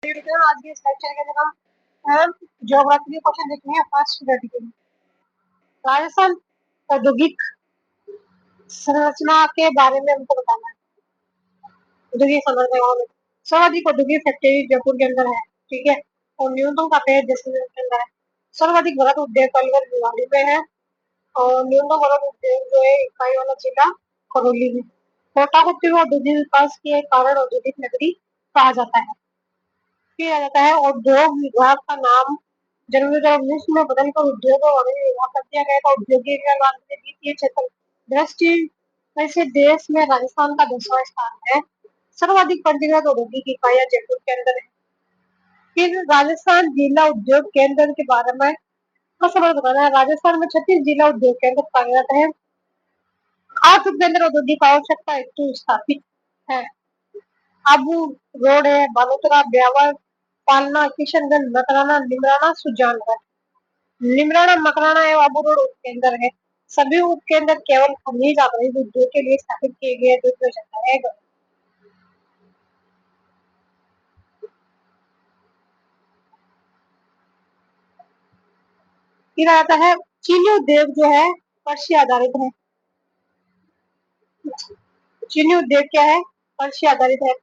आज के इस लेक्चर के अंदर हम ज्योग्राफी के क्वेश्चन देखेंगे फर्स्ट कैटेगरी। राजस्थान औद्योगिक संरचना के बारे में हमको बताना है। औद्योगिक संरचना में सर्वाधिक औद्योगिक फैक्ट्री जयपुर के अंदर है, ठीक है, और न्यूनतम का पेड़ जैसलमेर के अंदर है। सर्वाधिक बृहद उद्योग अलवर भिवाड़ी में है और न्यूनतम बृहद उद्योग जो है इकाई वाला जिला करौली में। कोटा को तीव्र औद्योगिक विकास के कारण औद्योगिक नगरी कहा जाता है। किया जाता है। उद्योग विभाग का नाम जनवरी 2019 में बदलकर उद्योग और वाणिज्य विभाग कर दिया गया था। औद्योगिक निर्माण के द्वितीय क्षेत्र दृष्टि ऐसे देश में राजस्थान का 10वां स्थान है। सर्वाधिक पंजीकृत औद्योगिक इकाइयां जयपुर के अंदर है। फिर राजस्थान जिला उद्योग केंद्र के बारे में बताना है। राजस्थान में 36 जिला उद्योग केंद्र कार्यरत है। 8 उपकेंद्र औद्योगिक आवश्यकता हेतु स्थापित है। आबू रोड है, बालोतरा, ब्यावर, पालना, किशनगंज, मकराना, निमराना, सुजानगढ़। निमराना, मकराना एवं आबू रोड उपकेंद्र है। सभी उपकेंद्र केवल खनिज आधारित उद्योग के लिए स्थापित किए गए जाता है। फिर आता है चीनी उद्योग जो है कृषि आधारित है। चीनी उद्योग क्या है? कृषि आधारित है।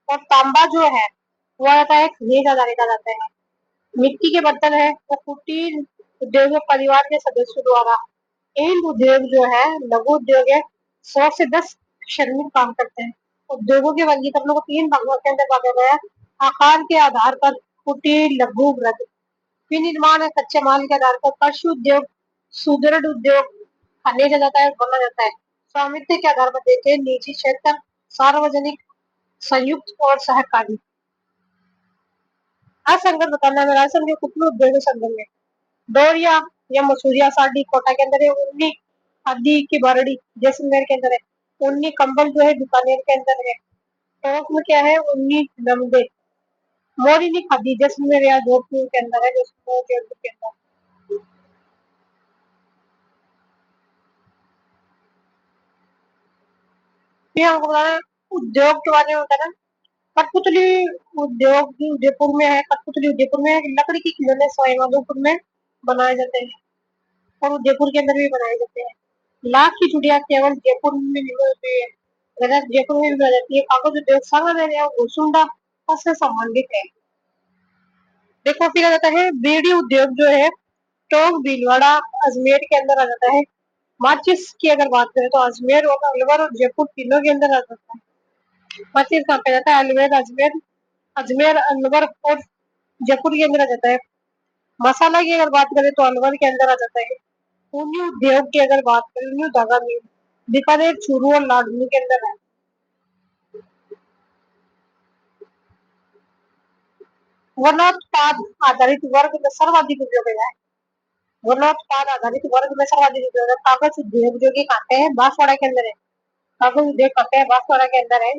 और तांबा जो है वो आता है खनिज आधारित आ जाता है। मिट्टी के बर्तन है वो कुटीर उद्योग परिवार के सदस्यों द्वारा। इन उद्योग जो है लघु उद्योग है, 100 से 10 श्रमिक काम करते हैं। उद्योगों के वर्गीकरण को 3 भागों के अंदर बांटा गया है। आकार के आधार पर कुटीर, लघु, वृहद। विनिर्माण है कच्चे माल के आधार पर। पशु उद्योग, सुदृढ़ उद्योग, खनिज जाता है, बना जाता है। स्वामित्व के आधार पर देते हैं निजी क्षेत्र, सार्वजनिक, संयुक्त और सहकारी। असंगत बताना है राजस्थान के कुटलू उद्योग संदर्भ में। डोरिया या मसूरिया साड़ी कोटा के अंदर है। उन्नी खादी की बारड़ी जैसलमेर के अंदर है। उन्नी कंबल जो है बीकानेर के अंदर है। टोंक में क्या है? उन्नी नमदे। मोरिनी खादी जैसलमेर या जोधपुर के अंदर है। जोधपुर के अंदर। फिर हमको बताना है उद्योग के बारे में बताना। कठपुतली उद्योग उदयपुर में है। कठपुतली उदयपुर में है। लकड़ी की खिलौने सवाई माधोपुर में बनाए जाते हैं और उदयपुर के अंदर भी बनाए जाते हैं। लाख की चूड़ियां केवल जयपुर में नहीं होती है, जयपुर में भी बनाई जाती है। कागज उद्योग सांगानेर या घोसुंडा से संबंधित है। देखो फिर आ जाता है बीड़ी उद्योग जो है टोंक, भीलवाड़ा, अजमेर के अंदर आ जाता है। माचिस की अगर बात करें तो अजमेर और अलवर और जयपुर तीनों के अंदर आ जाता है। माचिस कहाँ पे जाता है? अलवर, अजमेर, अजमेर, अलवर और जयपुर के अंदर आ जाता है। मसाला की अगर बात करें तो अलवर के अंदर आ जाता है। ऊनी उद्योग की अगर बात करें, ऊनी धागा मिल बीकानेर, चूरू और लाडनू के अंदर है। वनोत्पाद आधारित वर्ग में सर्वाधिक उपयोग है। वनोत्पाद आधारित वर्ग में सर्वाधिक उपयोग है। कागज उद्योग जो कि कहते हैं बांसवाड़ा के अंदर है। कागज उद्योग कहते हैं बांसवाड़ा के अंदर है।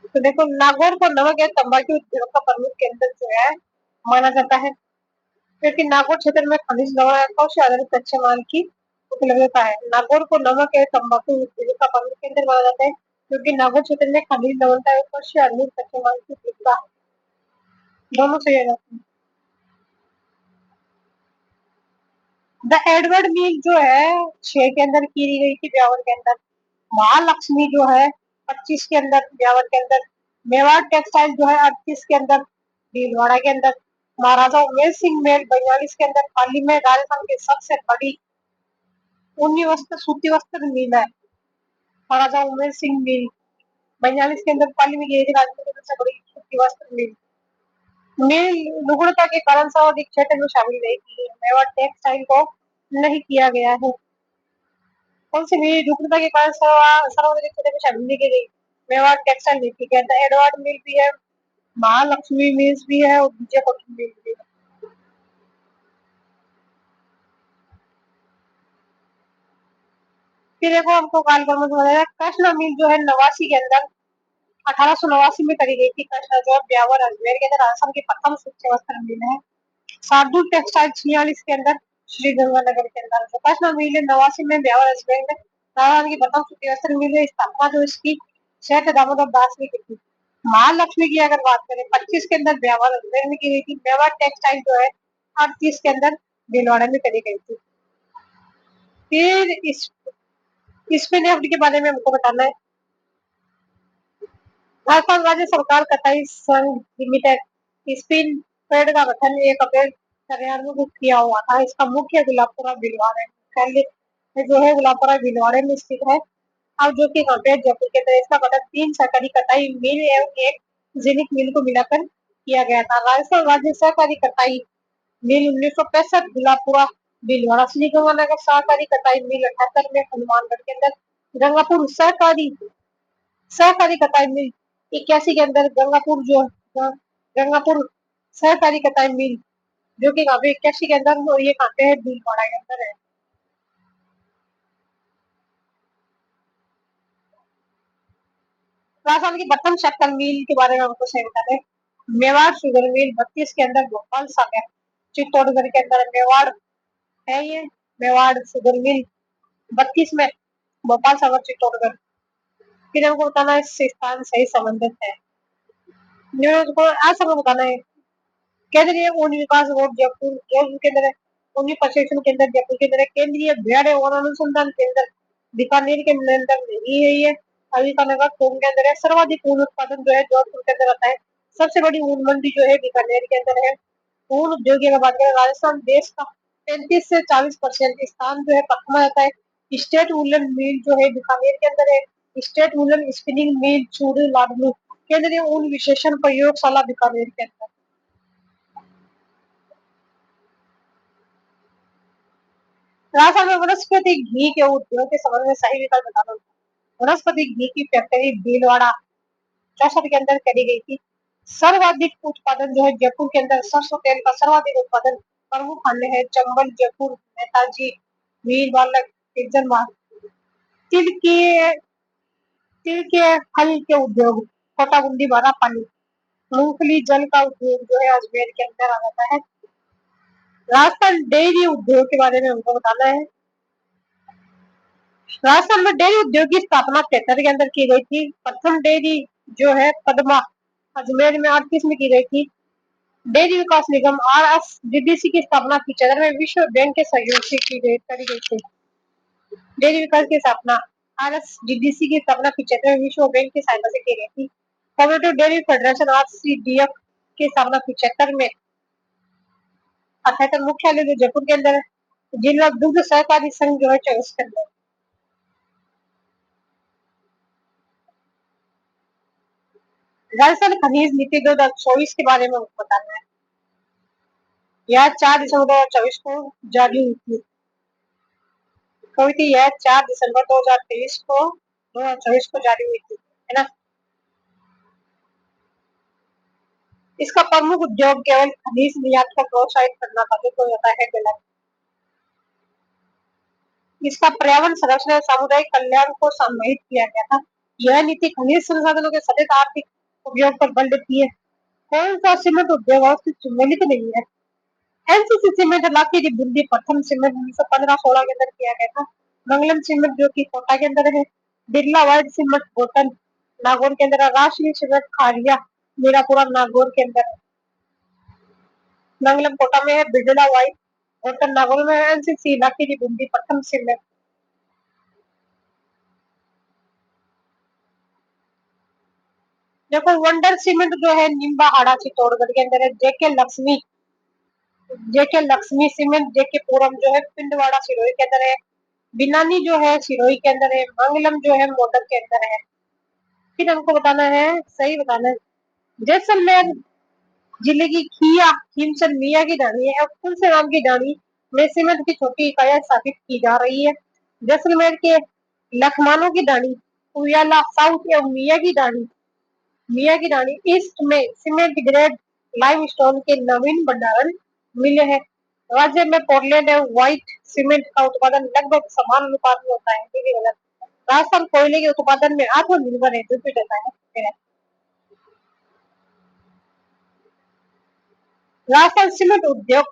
तो देखो नागौर को नमक या तंबाकू उद्योग का प्रमुख केंद्र जो है माना जाता है, क्योंकि नागौर क्षेत्र में खनिज लवण से आधारित कच्चे माल की उपलब्धता है। नागौर को नमक या तंबाकू उद्योग का प्रमुख केंद्र माना जाता है, क्योंकि नागौर क्षेत्र में खनिज लवणता से आधारित कच्चे माल की उपलब्धता है। दोनों सही है। द एडवर्ड मिल जो है 6 के अंदर की गई थी, ब्यावर के अंदर। महालक्ष्मी जो है 25 के अंदर, ब्यावर के अंदर। मेवाड़ टेक्सटाइल जो है 38 के अंदर, भीलवाड़ा के अंदर। महाराजा उमेश सिंह मेल 42 के अंदर, पाली में राजस्थान की सबसे बड़ी ऊनी वस्त्र सूती वस्त्र मिल है। महाराजा उमेश सिंह मिल 42 के अंदर पाली में यही राजस्थान की सबसे बड़ी सूती वस्त्र मिल। मिल निगुणता के कारण सर्वाधिक क्षेत्र में शामिल नहीं की है। मेवाड़ टेक्सटाइल को नहीं किया गया है। कौन सी मिल निगुणता के कारण सर्वाधिक क्षेत्र में शामिल नहीं की गई? मेवाड़ टेक्सटाइल नहीं किया गया। एडवर्ड मिल भी है, महालक्ष्मी मिल्स भी है और विजय कॉटन मिल भी है। फिर देखो हमको कालक्रम में कृष्णा मिल जो है 89 के अंदर 1889 में करी गई थी। कृष्णा जो ब्यावर अजमेर के अंदर राजस्थान की प्रथम सूती वस्त्र मिल है। शार्दुल टेक्सटाइल 46 के अंदर श्री गंगानगर के अंदर। जो कृष्णा मिल 89 में ब्यावर अजमेर में राजस्थान की प्रथम सूती वस्त्र मिल है। स्थापना जो इसकी सेठ दामोदर दास ने की थी। महालक्ष्मी की अगर बात करें 25 के अंदर मेवाड़ अजमेर में की गई थी। मेवाड़ टेक्सटाइल जो है 38 के अंदर भीलवाड़ा में करी गई थी। फिर इसमें नेफ्ट के बारे में हमको बताना है। झारखंड राज्य सरकार कताई संघ लिमिटेड स्पिन ट्रेड का गठन 1 अप्रैल 93 को किया हुआ था। इसका मुख्य गुलाबपुरा भीलवाड़ा जो है गुलाबपुरा भीलवाड़े में स्थित है। अब जो कि कंपेयर जयपुर के अंदर इसका गठन 3 सहकारी कताई मिल एवं एक जेनिक मिल को मिलाकर किया गया था। राजस्थान राज्य सहकारी कताई मिल 1965 गुलाबपुरा भीलवाड़ा, श्री गंगानगर सहकारी कताई मिल 78 में हनुमानगढ़ के अंदर, गंगापुर सहकारी कताई मिल 81 के अंदर, गंगापुर सहकारी कताई मिल जो कि काफी 81 के अंदर, और ये कहाँ पे है? भीलवाड़ा के अंदर है। राजस्थान की प्रथम शक्कर मिल के बारे में हमको सही बता दें। मेवाड़ शुगर मिल 32 के अंदर भोपाल सागर चित्तौड़गढ़ के अंदर मेवाड़ है। ये मेवाड़ शुगर मिल 32 में भोपाल सागर चित्तौड़गढ़। फिर हमको बताना है इस स्थान सही संबंधित है। आज हमको बताना है केंद्रीय वन विकास बोर्ड जयपुर जयपुर के अंदर, वन प्रशिक्षण केंद्र जयपुर के अंदर, केंद्रीय भेड़ वन अनुसंधान केंद्र बीकानेर के अंदर नहीं है। ये बीकानेर टोंक के अंदर है। सर्वाधिक ऊन उत्पादन जो है जोधपुर के अंदर आता है। सबसे बड़ी ऊन मंडी जो है बीकानेर के अंदर है। ऊन उद्योग की बात करें राजस्थान देश का 35 से 40% स्थान जो है पकमा जाता है। स्टेट वुलन मिल जो है बीकानेर के अंदर है। State woollen spinning mill Churu Ladnun, केंद्रीय ऊन विशेषण प्रयोगशाला बीकानेर के अंदर। राजस्थान में वनस्पति घी के उद्योग के संबंध में सही विकल्प बताना। वनस्पति घी की फैक्ट्री भीलवाड़ा 64 के अंदर करी गई थी। सर्वाधिक उत्पादन जो है जयपुर के अंदर सरसों तेल का सर्वाधिक उत्पादन प्रमुख खाने है चंबल जयपुर नेताजी वीर बालक तिल के तिल के फल के उद्योग छोटा बूंदी बड़ा पानी, मूंगफली जल का उद्योग जो है अजमेर के अंदर आ जाता है। राजस्थान डेयरी उद्योग के बारे में हमको बताना है। राजस्थान में डेयरी उद्योग की स्थापना 73 के अंदर की गई थी। प्रथम डेयरी जो है पद्मा अजमेर में 38 में की गई थी। डेयरी विकास निगम RSDDC की स्थापना 75 में विश्व बैंक के सहयोग से करी गई थी। डेयरी विकास की स्थापना RSDDC की स्थापना 75 में विश्व बैंक की सहायता से की गई थी। कॉपरेटिव डेयरी फेडरेशन RCDF की स्थापना 75 में 78 मुख्यालय जो जयपुर के अंदर है। जिला दुग्ध सहकारी संघ जो है 24 के अंदर। राजस्थान खनिज नीति 2024 के बारे में बताना है। यह 4 दिसंबर 2024 को जारी हुई थी। कभी थी यह 4 दिसंबर 2024 को जारी हुई थी, है ना। इसका प्रमुख उद्योग केवल खनिज निर्यात को प्रोत्साहित करना था, जो तो होता है गलत। इसका पर्यावरण संरक्षण और सामुदायिक कल्याण को समाहित किया गया था। यह नीति खनिज संसाधनों के सतत आर्थिक उपयोग पर बल देती है। कौन सा सीमेंट उद्योग उसकी सम्मिलित नहीं है? एनसीसी सीमेंट लाखीरी बूंदी प्रथम सीमेंट 1915-16 के अंदर किया गया था। मंगलम सीमेंट जो कि कोटा के अंदर है। बिरला व्हाइट सीमेंट बोतल नागौर के अंदर है। राष्ट्रीय सीमेंट खारिया मीरापुरा नागौर के अंदर है। मंगलम कोटा में है। बिरला व्हाइट बोतल नागौर में है। एनसीसी लाखीरी बूंदी प्रथम सीमेंट। देखो वंडर सीमेंट जो है निम्बा हाड़ा चित्तौड़गढ़ के अंदर है। जेके लक्ष्मी सीमेंट जेके पूरम जो है पिंडवाड़ा सिरोही के अंदर है। बिनानी जो है सिरोही के अंदर है। मंगलम जो है मोटर के अंदर है। फिर हमको बताना है, सही बताना है। जैसलमेर जिले की खिया खीमचंद मिया की डाणी है। तुलसी राम की डाणी में सीमेंट की छोटी इकाइयां स्थापित की जा रही है। जैसलमेर के लखमानो की डाणी उयाला साउथ एवं मिया की डाणी ईस्ट में सीमेंट ग्रेड लाइमस्टोन के नवीन भंडारण मिले हैं। राज्य में पोर्टलैंड एवं व्हाइट सीमेंट का उत्पादन लगभग समान अनुपात में होता है, जो कि गलत। राजस्थान कोयले के उत्पादन में आत्मनिर्भर है, जो कि रहता है। राजस्थान सीमेंट उद्योग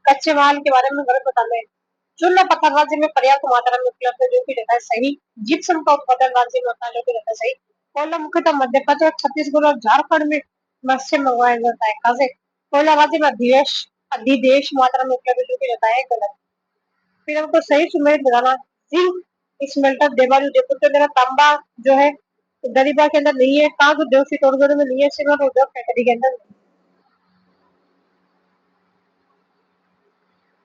कच्चे माल के बारे में गलत बताना है। चूना पत्थर राज्य में पर्याप्त मात्रा में उपलब्ध है, जो कि रहता है सही। जिप्सम का उत्पादन राज्य में होता है, जो कि रहता है सही। कोयला मुख्यतः मध्य प्रदेश, छत्तीसगढ़ और झारखंड में से मंगवाया जाता है। कहाँ से? कोयला राज्य में अधिदेश मात्रा में उपलब्ध, जो कि रहता है गलत। फिर हमको सही सुमेलित बताना। जिंक स्मेल्टर देवारी उदयपुर के अंदर, तांबा जो है दरीबा के अंदर नहीं है, ताग उद्योग चित्तौड़गढ़ में नहीं है, सीमेंट उद्योग फैक्ट्री के अंदर।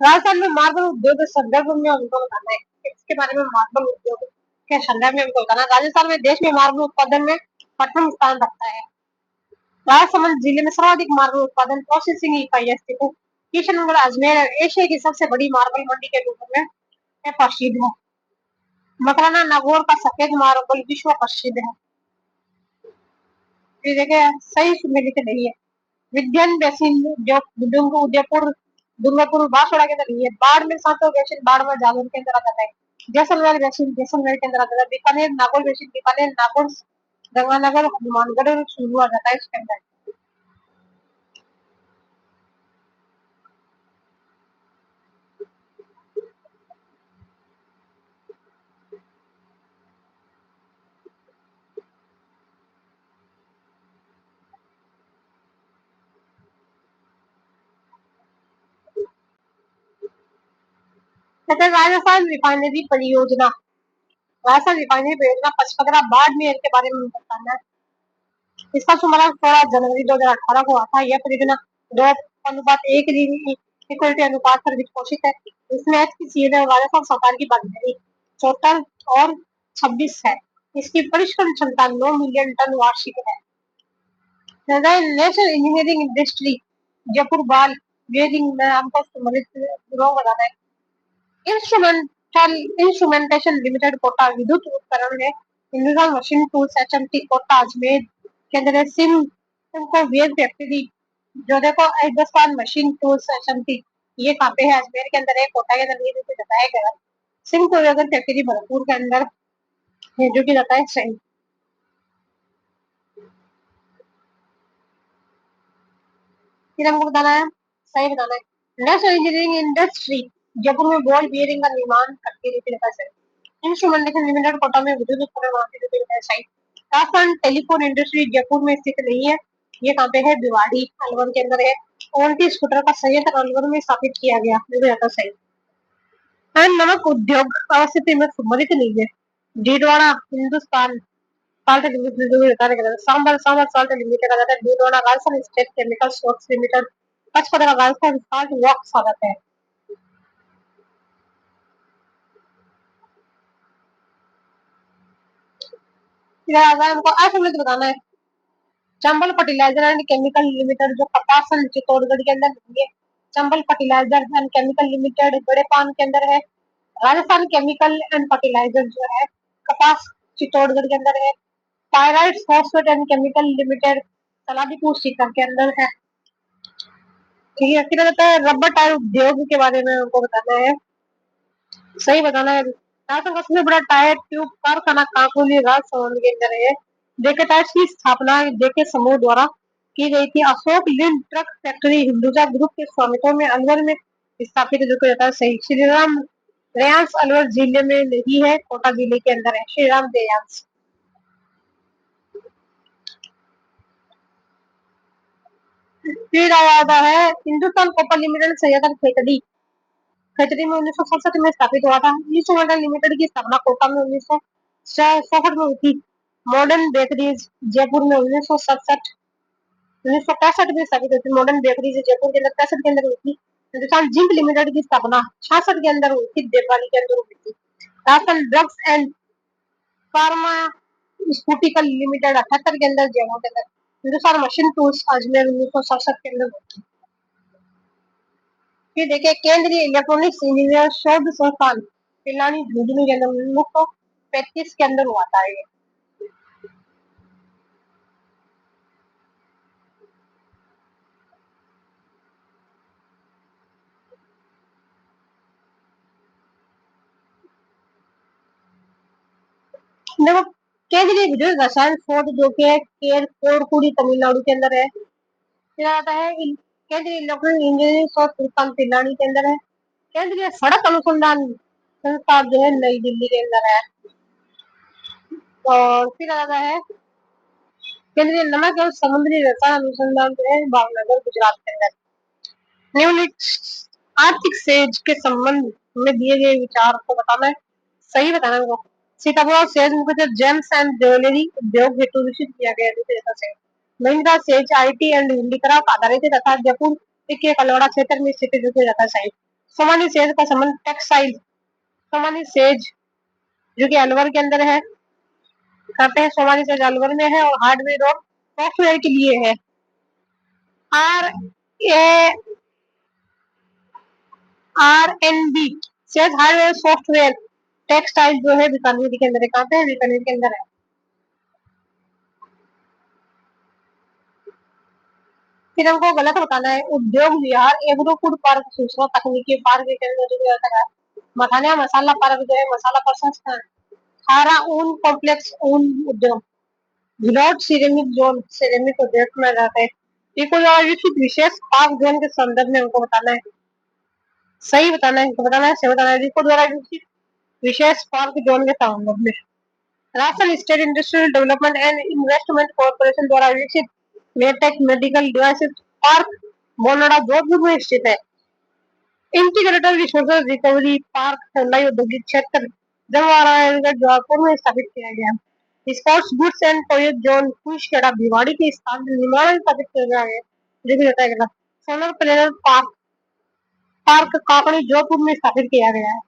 राजस्थान में मार्बल उद्योग के संदर्भ में हमको बताना है, इसके बारे में। मार्बल उद्योग के संदर्भ में हमको बताना। राजस्थान में देश में मार्बल उत्पादन में प्रथम स्थान रखता है। राजसमंद जिले में सर्वाधिक मार्बल उत्पादन प्रोसेसिंग इकाइयां स्थित है। किशनगढ़ अजमेर एशिया की सबसे बड़ी मार्बल मंडी के रूप में प्रसिद्ध है। मकराना नागौर का सफेद मार्बल विश्व प्रसिद्ध है। ये देखिए सही सुमेलित नहीं है। विध्यन बेसिन जो उदयपुर, डूंगरपुर, बांसवाड़ा के अंदर नहीं है। बाड़मेर सांतो बेसिन बाड़मेर जालौर के अंदर आ जाता है। जैसलमेर बेसिन जैसलमेर के अंदर आ जाता है। बीकानेर नागौर बेसिन बीकानेर, नागौर, गंगानगर, हनुमानगढ़ और चूरू आ जाता है इसके अंदर। राजस्थान रिफाइनरी परियोजना, राजस्थान रिफाइनरी परियोजना पचपदरा बाड़मेर के बारे में बताना है। इसका शुभारंभ 16 जनवरी 2018 को हुआ था। यह परियोजना 2:1 इक्वलिटी अनुपात पर वित्तपोषित है। इसमें एचपीसीएल और राजस्थान सरकार की भागीदारी टोटल और 26 है। इसकी परिष्करण क्षमता 9 मिलियन टन वार्षिक है। नेशनल इंजीनियरिंग इंडस्ट्री जयपुर बाल बेयरिंग में हमको बताना है। इंस्ट्रूमेंटेशन लिमिटेड कोटा विद्युत उपकरण है। Hindustan machine tools HMT Kota Ajmer के अंदर है। सिमको वेयर फैक्ट्री जो देखो हिंदुस्तान मशीन टूल्स एचएमटी, ये कहाँ पे है? अजमेर के अंदर है, कोटा के अंदर ये जो बताया गया। सिमको वेयर फैक्ट्री भरतपुर के अंदर है, जो कि रहता है सही। फिर हमको बताना है, सही बताना है। नेशनल इंजीनियरिंग इंडस्ट्री जयपुर में बॉल बियरिंग का निर्माण करती रहता है। इंस्ट्रूमेंटेशन लिमिटेड कोटा में विद्युत उपकरण बनाती है site. Rajasthan telephone industry Jaipur में स्थित नहीं है, ये कहाँ पे है? भिवाड़ी अलवर के अंदर है। ओल्टी स्कूटर का संयंत्र अलवर में स्थापित किया गया, ये भी रहता सही। नमक उद्योग अवस्थिति में सम्मिलित नहीं है। Didwana Hindustan salt limited, Sambhar Sambhar salt limited आ जाता है। Didwana Rajasthan state chemical works limited, Pachpadra Rajasthan salt works आ जाता है। हमको असमृद्ध बताना है। Chambal fertiliser and chemical limited जो कपासन चित्तौड़गढ़ के अंदर है। Chambal fertiliser and chemical limited बड़े पान के अंदर है। राजस्थान केमिकल एंड फर्टिलाइजर जो है कपास चित्तौड़गढ़ के अंदर है। Pyrite phosphate and chemical limited Saladipura Sikar के अंदर है। ठीक है, फिर बताया रबर टायर उद्योग के बारे में हमको बताना है, सही बताना है। राजस्थान का सबसे बड़ा टायर ट्यूब कारखाना काकोली राजसमंद के अंदर है। जेके टायर्स की स्थापना जेके समूह द्वारा की गई थी। Ashok Leyland truck factory Hinduja group के स्वामित्व में अलवर में स्थापित है, जो कि रहता है सही। श्रीराम रेयांस अलवर जिले में नहीं है, कोटा जिले के अंदर है श्रीराम रेयांस। फिर आता है हिंदुस्तान कॉपर लिमिटेड संयंत्र खेतड़ी, खेतड़ी में 1967 में स्थापित हुआ था। ईस्ट मॉडल लिमिटेड की स्थापना कोटा में 1967 में हुई थी। मॉडर्न बेकरीज जयपुर में 1965 में स्थापित हुई थी। मॉडर्न बेकरीज जयपुर के अंदर 65 के अंदर हुई थी। हिंदुस्तान जिंक लिमिटेड की स्थापना 66 के अंदर हुई थी, देववाली के अंदर हुई थी। Rajasthan drugs and pharmaceutical limited 78 के अंदर जयपुर के अंदर। हिंदुस्तान मशीन टूल्स अजमेर 1967 के अंदर हुई थी। फिर देखिए केंद्रीय इलेक्ट्रॉनिक्स इंजीनियर शोध संस्थान पिलानी झुंझुनू के अंदर 1935 के अंदर हुआ था। ये देखो केंद्रीय विद्युत रसायन शोध जो कि है कोरकुड़ी तमिलनाडु के अंदर है। फिर आता है केंद्रीय इलेक्ट्रॉनिक इंजीनियरिंग शोध संस्थान पिलानी के अंदर है। केंद्रीय सड़क अनुसंधान संस्थान जो है नई दिल्ली के अंदर है। और फिर आता है केंद्रीय नमक एवं समुद्री रसायन अनुसंधान जो है भावनगर गुजरात के अंदर। निम्नलिखित आर्थिक सेज के संबंध में दिए गए विचार को बताना है, सही बताना है। सीतापुर और सेज मुख्यतः जेम्स एंड ज्वेलरी उद्योग हेतु विकसित किया गया है। Mahindra says IT and handicraft आधारित है तथा जयपुर के कलवाड़ा क्षेत्र में स्थित है। सोमानी सेज का संबंध टेक्सटाइल सोमानी सेज जो कि अलवर के अंदर है करते हैं। सोमानी सेज अलवर में है और हार्डवेयर और सॉफ्टवेयर के लिए है। आर ए R&D SEZ hardware software textile जो है बीकानेर के अंदर कहते हैं, बीकानेर के अंदर है। फिर हमको गलत बताना है। उद्योग विहार एग्रो फूड पार्क सूचना तकनीकी पार्क के अंदर जो है मखानिया मसाला पार्क जो है मसाला प्रसंस्करण खारा ऊन कॉम्प्लेक्स ऊन उद्योग गिलौट सिरेमिक जोन सिरेमिक उद्योग में रहते हैं। ये कोई विकसित विशेष पार्क जोन के संदर्भ में हमको बताना है, सही बताना है, बताना है, सही बताना है। रिको द्वारा विकसित विशेष पार्क जोन के संदर्भ में Rajasthan state industrial development and investment corporation द्वारा विकसित medtech medical devices park Bonada Jodhpur में स्थित है। इंटीग्रेटेड रिसोर्सेज रिकवरी पार्क ठंडाई औद्योगिक क्षेत्र जमवारागढ़ जयपुर में स्थापित किया गया। Sports goods and toy zone Kushkheda Bhiwadi के स्थान निर्माण में स्थापित किया गया है जो कि रहता है। Solar panel park park Kakri Jodhpur में स्थापित किया गया है।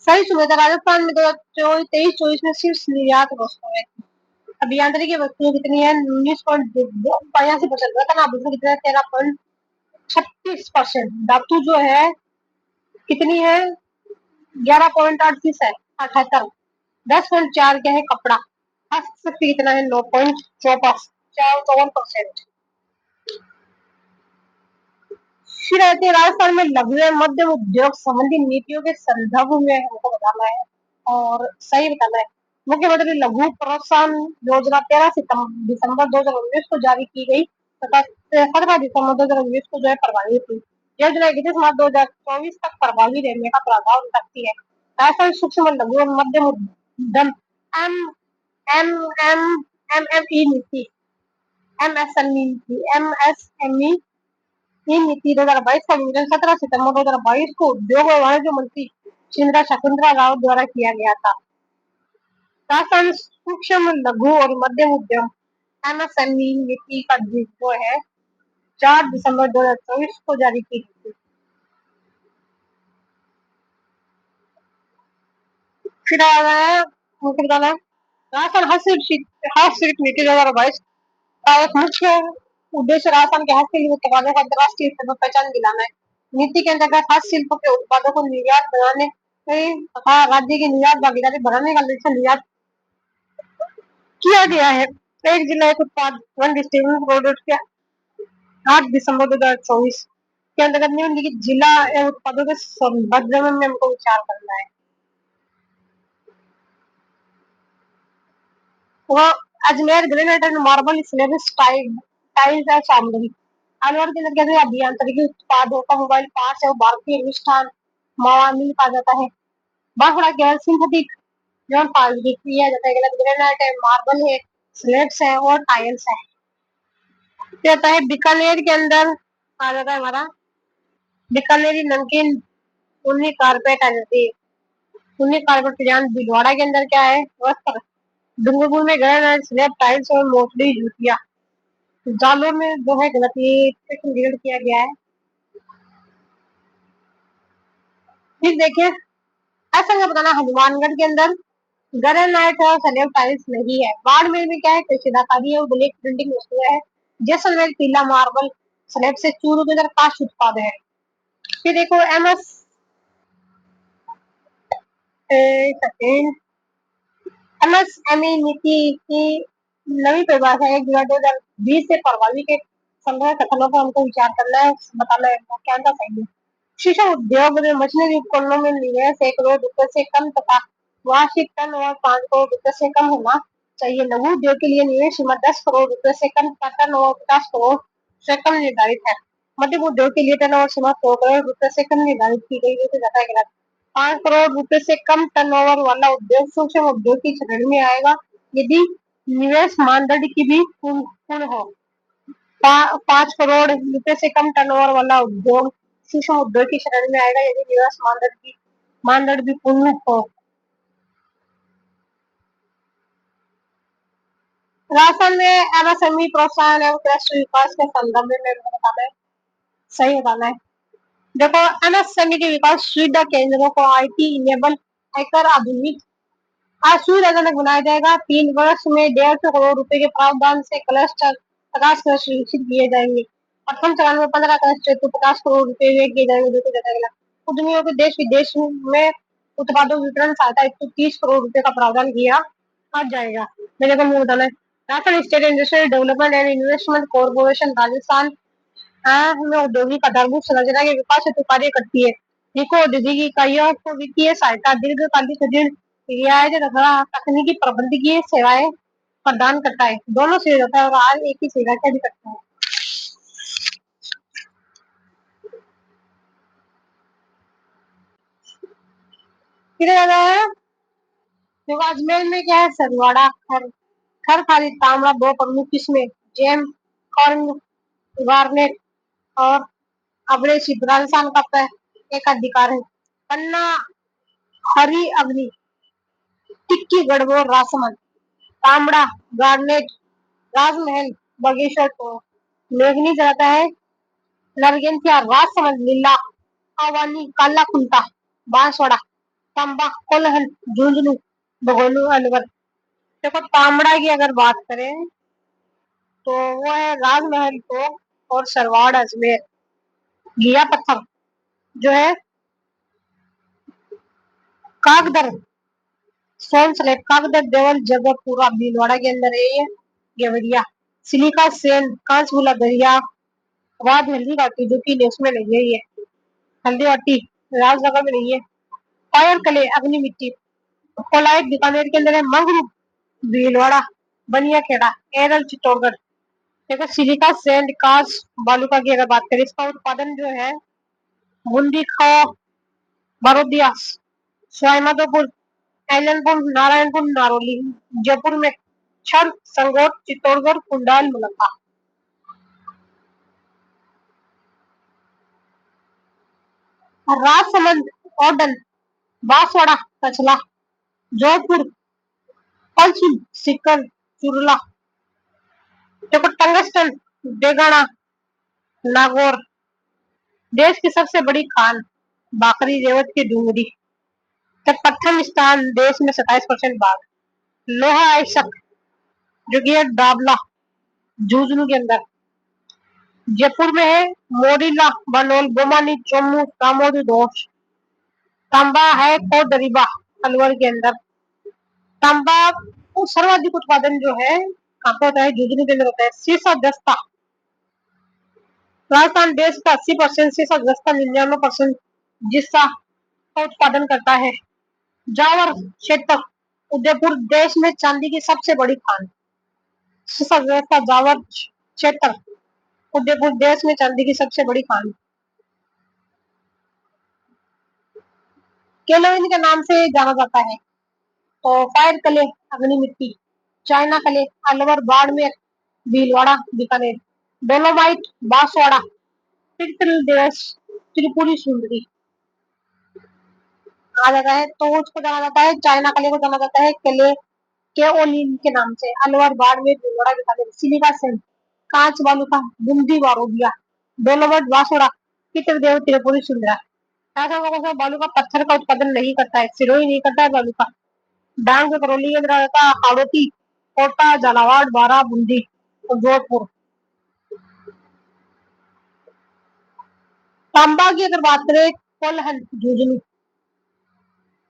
सही सुबह राजस्थान में 2023-24 में सिर्फ निर्यात वस्तु है। अभियांत्रिकी वस्तुएं कितनी है 19.82%। रतन आभूषण कितना है 13.36%। धातु जो है कितनी है 11.38 है 78। 10.4 क्या है कपड़ा। हस्तशिल्प कितना है 9.54%। फिर आते हैं राजस्थान में लघु एवं मध्यम उद्योग संबंधी नीतियों के संदर्भ में हमको बताना है और सही बताना है। मुख्यमंत्री लघु प्रोत्साहन योजना 13 दिसंबर 2019 को जारी की गई तथा 17 दिसंबर 2019 को जो है प्रभावी थी। योजना 31 मार्च 2024 तक प्रभावी रहने का प्रावधान रखती है। राजस्थान सूक्ष्म लघु एवं मध्यम उद्यम एम एम एम एमएमई नीति एमएसएमई ये नीति 2022 का विवरण 17 सितंबर 2022 को उद्योग और वाणिज्य मंत्री श्रीमती शकुंतला राव द्वारा किया गया था। राजस्थान सूक्ष्म लघु और मध्यम उद्यम एमएसएमई नीति का जो है 4 दिसंबर 2024 को जारी की गई थी। फिर आ रहा है राजस्थान हस्तशिल्प नीति 2022 का एक मुख्य उद्देश्य राजस्थान के हस्तशिल्प उत्पादों को अंतर्राष्ट्रीय स्तर पर पहचान दिलाना है। नीति के अंतर्गत हस्तशिल्प के उत्पादों को निर्यात बढ़ाने तथा राज्य की निर्यात भागीदारी बढ़ाने का लक्ष्य निर्यात किया गया है। एक जिला एक उत्पाद वन डिस्ट्रीब्यूशन प्रोडक्ट के 8 दिसंबर 2024 के अंतर्गत निम्नलिखित जिला एवं उत्पादों के संदर्भ में हमको विचार करना है। वो Ajmer granite and marble slabs tiles और सामग्री अलवर के अंदर कैसे अभियांत्रिकी उत्पादों का मोबाइल पार्ट्स और भारतीय मिष्ठान मावामिल कहा जाता है। बांसवाड़ा केवल सिंथेटिक जो किया जाता है ग्रेनाइट है मार्बल है स्लैब्स है और टाइल्स है। कहता है बीकानेर के अंदर आ जाता है हमारा बीकानेरी नमकीन उन्नी कारपेट आ जाती है। उन्नी कारपेट भिलवाड़ा के अंदर क्या है वस्त्र डूंगरपुर में ग्रेनाइट स्लैब टाइल्स और मोसड़ी जूतियां जालोर में जो है ग्रेड किया गया है। फिर देखिए ऐसा बताना हनुमानगढ़ के अंदर ग्रेनाइट और स्लैब टाइल्स नहीं है। बाड़मेर में क्या है कशीदाकारी और ब्लैक प्रिंटिंग वस्तुएं है। जैसलमेर पीला मार्बल स्लैब से चूरू के अंदर कास्ट उत्पाद है। फिर देखो एमएसएमई नीति की नवी परिभाषा 1 जुलाई 2020 से प्रभावी के संग्रह कथनों पर हमको विचार करना है बताना है क्या चाहिए। शीशम उद्योग में मशीनरी उपकरणों में निवेश 1 करोड़ रुपए से कम तथा वार्षिक टन और 5 करोड़ रुपए से कम होना चाहिए। लघु उद्योग के लिए निवेश सीमा 10 करोड़ रुपए से कम टन और 50 करोड़ से कम निर्धारित है। मध्यम उद्योग के लिए टन और सीमा 100 करोड़ रुपए से कम निर्धारित की गई है। 5 करोड़ रुपए से कम टर्नओवर वाला उद्योग सूक्ष्म उद्योग की श्रेणी में आएगा यदि निवेश मानदंड की भी पूर्ण हो। 5 करोड़ रुपए से कम टर्नओवर वाला उद्योग सूक्ष्म उद्योग की श्रेणी में आएगा यदि निवेश मानदंड भी पूर्ण हो। राजस्थान में एमएसएमई प्रोत्साहन एवं कृषि विकास के संदर्भ में मेरे को बताना है, सही बताना है। देखो, एमएसएमई के विकास सुविधा केंद्रों को आईटी इनेबल हैकर आधुनिक सुविधाजनक बनाया जाएगा। 3 वर्ष में 150 करोड़ रुपए के प्रावधान से क्लस्टर 50 क्लस्टर विकसित किए जाएंगे। प्रथम चरण में 15 क्लस्टर तो 50 करोड़ रुपए व्यय किए जाएंगे, जो जाएगा। उद्यमियों को देश विदेश में उत्पादों वितरण सहायता 130 करोड़ रुपए का प्रावधान किया जाएगा। मेरे को बताना है, Rajasthan state industrial development and investment corporation Rajasthan में औद्योगिक आधारभूत संरचना के विकास हेतु कार्य करती है। निको औद्योगिक इकाइयों को वित्तीय सहायता, दीर्घकालिक ऋण, रियायत तथा तकनीकी प्रबंधकीय सेवाएं प्रदान करता है। दोनों से होता है और आज एक ही सेवा क्या भी करता है। फिर है देखो, अजमेर में क्या है, सरवाड़ा खर खाली तांबड़ा, 2 प्रमुख किस्में जेम कॉर्न गार्नेट और अबड़े राजस्थान का एक अधिकार है। पन्ना हरी अग्नि टिक्की गढ़बो राजमहल तांबड़ा गार्नेट राजमहल बागेश्वर को मेघनी जाता है। नरगेंथिया राजमहल लीला आवानी काला कुंटा बांसवाड़ा तांबा कोलहन झुंझुनू भगोलू अलवर। देखो, तांबड़ा की अगर बात करें तो वो है राजमहल को और सरवाड़ अजमेर। घिया पत्थर जो है कागदर सोन स्लेब कागदर देवल जगतपुरा भीलवाड़ा के अंदर है ये गेवरिया। सिलिका सेन कांचगुला दरिया वाद हल्दी घाटी जो कि देश में नहीं है ये हल्दी घाटी राजनगर में नहीं है। फायर कले अग्नि मिट्टी कोलाइट बीकानेर के अंदर है। मंगरू भीलवाड़ा बनिया खेड़ा एरल चित्तौड़गढ़। देखो, सिलिका सैंड कांच बालू की अगर बात करें, इसका उत्पादन जो है बूंदी खो बरोदिया सवाईमाधोपुर एलनपुर नारायणपुर नारौली जयपुर में छर संगोट चित्तौड़गढ़ कुंडाल मुलक्का। राजसमंद ओडन बांसवाड़ा कचला जोधपुर पलसुल सिक्कर चुरला। देखो, टंगस्टन बेगाना नागौर। देश की सबसे बड़ी खान बाकरी रेवत की डूंगरी। तो प्रथम स्थान देश में 27% भाग। लोहा आयशक जो कि है डाबला झुंझुनू के अंदर। जयपुर में है मोरिला बनोल बोमानी चोमू दामोदर दोष। तांबा है कोडरीबा अलवर के अंदर। तांबा सर्वाधिक उत्पादन जो है कहाँ पे होता है, झुंझुनू के अंदर होता है। सीसा दस्ता राजस्थान देश का 80% सीसा दस्ता 99% जिस्सा का उत्पादन करता है। जावर क्षेत्र उदयपुर देश में चांदी की सबसे बड़ी खान। सीसा दस्ता जावर क्षेत्र उदयपुर देश में चांदी की सबसे बड़ी खान। केलोइन के नाम से जाना जाता है। तो फायर कले अग्नि मिट्टी चाइना कले अलवर बाड़मेर भीलवाड़ा बीकानेर। डोलोमाइट बांसवाड़ा पितृ दिवस त्रिपुरी सुंदरी कहा जाता है। तो उसको जाना जाता है, चाइना कले को जाना जाता है कले केओलिन के नाम से। अलवर बाड़मेर भीलवाड़ा बीकानेर। सिलिका सेन कांच बालू का बूंदी वारोदिया डोलोमाइट बांसवाड़ा पितृदेव त्रिपुरी सुंदरा। ऐसा लोगों से बालू का पत्थर का उत्पादन नहीं करता है, सिरोही नहीं करता है बालू का। डांग करौली के अंदर आता हाड़ोती कोटा झालावाड़ बारा बूंदी और जोधपुर। तांबा की अगर बात करें कोलहन झुंझुनू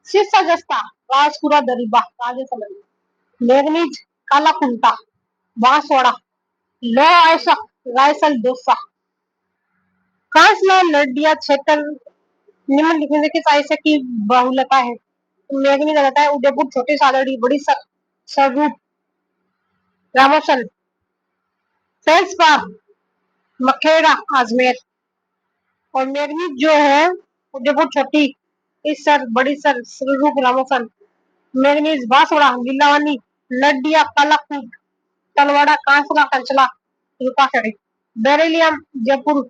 सिरसा जस्ता राजपुरा दरीबा राजसमंद मैग्नीज काला कुंटा बांसवाड़ा लोहा आयशा रायसल दोसा। कांसला लडिया क्षेत्र निम्नलिखित के आयशा की बहुलता है। मैग्नीज रहता है उदयपुर छोटी सादड़ी बड़ी स्वरूप रामोसन सेल्सपार मखेड़ा अजमेर। और मैग्नीज जो है उदयपुर छोटी इसर, बड़ीसर, स्वरूप रामोसन, मैंगनीज, बांसवाड़ा, लीलावनी, लड्डिया, कालाकूट, तलवाड़ा, कांसला, कंचला, रूपासड़ी, बेरिलियम, जयपुर,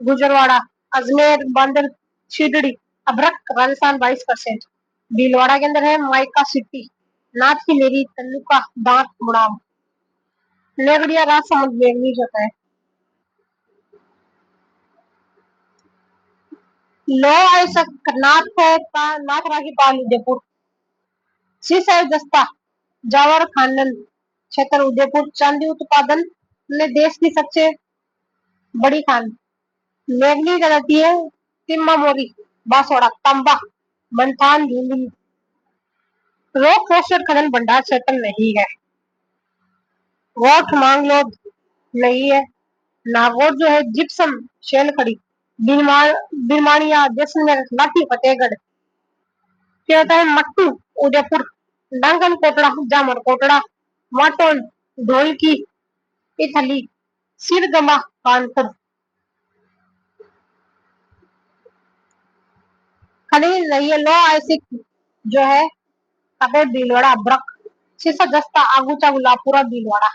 गुजरवाड़ा, अजमेर, बांदर, शिरडी, अभ्रक, राजस्थान 22%। भीलवाड़ा के अंदर है माइका सिटी, नाथ की मेरी, तल्लुका, दांत, मुड़ाम, लेगड़िया, राजसमंद मैंगनीज होता है। लो ऐसा नाथ है नाथ राखी पाल उदयपुर, शीश है दस्ता, जावर खानन क्षेत्र उदयपुर, चांदी उत्पादन में देश की सबसे बड़ी खान, मैंगनीज आ जाती है तिम्मा मोरी, बांसवाड़ा, तांबा, मंथान, धुंधली, रॉक फोस्टर खनन भंडार क्षेत्र नहीं है, वोट मांगलोद नहीं है, नागौर जो है जिप्सम शेल खड़ी, बिरमानिया, जैसलमेर, लाठी, फतेहगढ़, क्या होता है मट्टू उदयपुर, डांगन कोटड़ा, जामर कोटड़ा, माटोन, ढोलकी, इथली, सिरगमा, कानपुर। खनिज नहीं है, लो आइसिक जो है अबे भीलवाड़ा, अब्रक, शीशा दस्ता, आगूचा, गुलापुरा, भीलवाड़ा,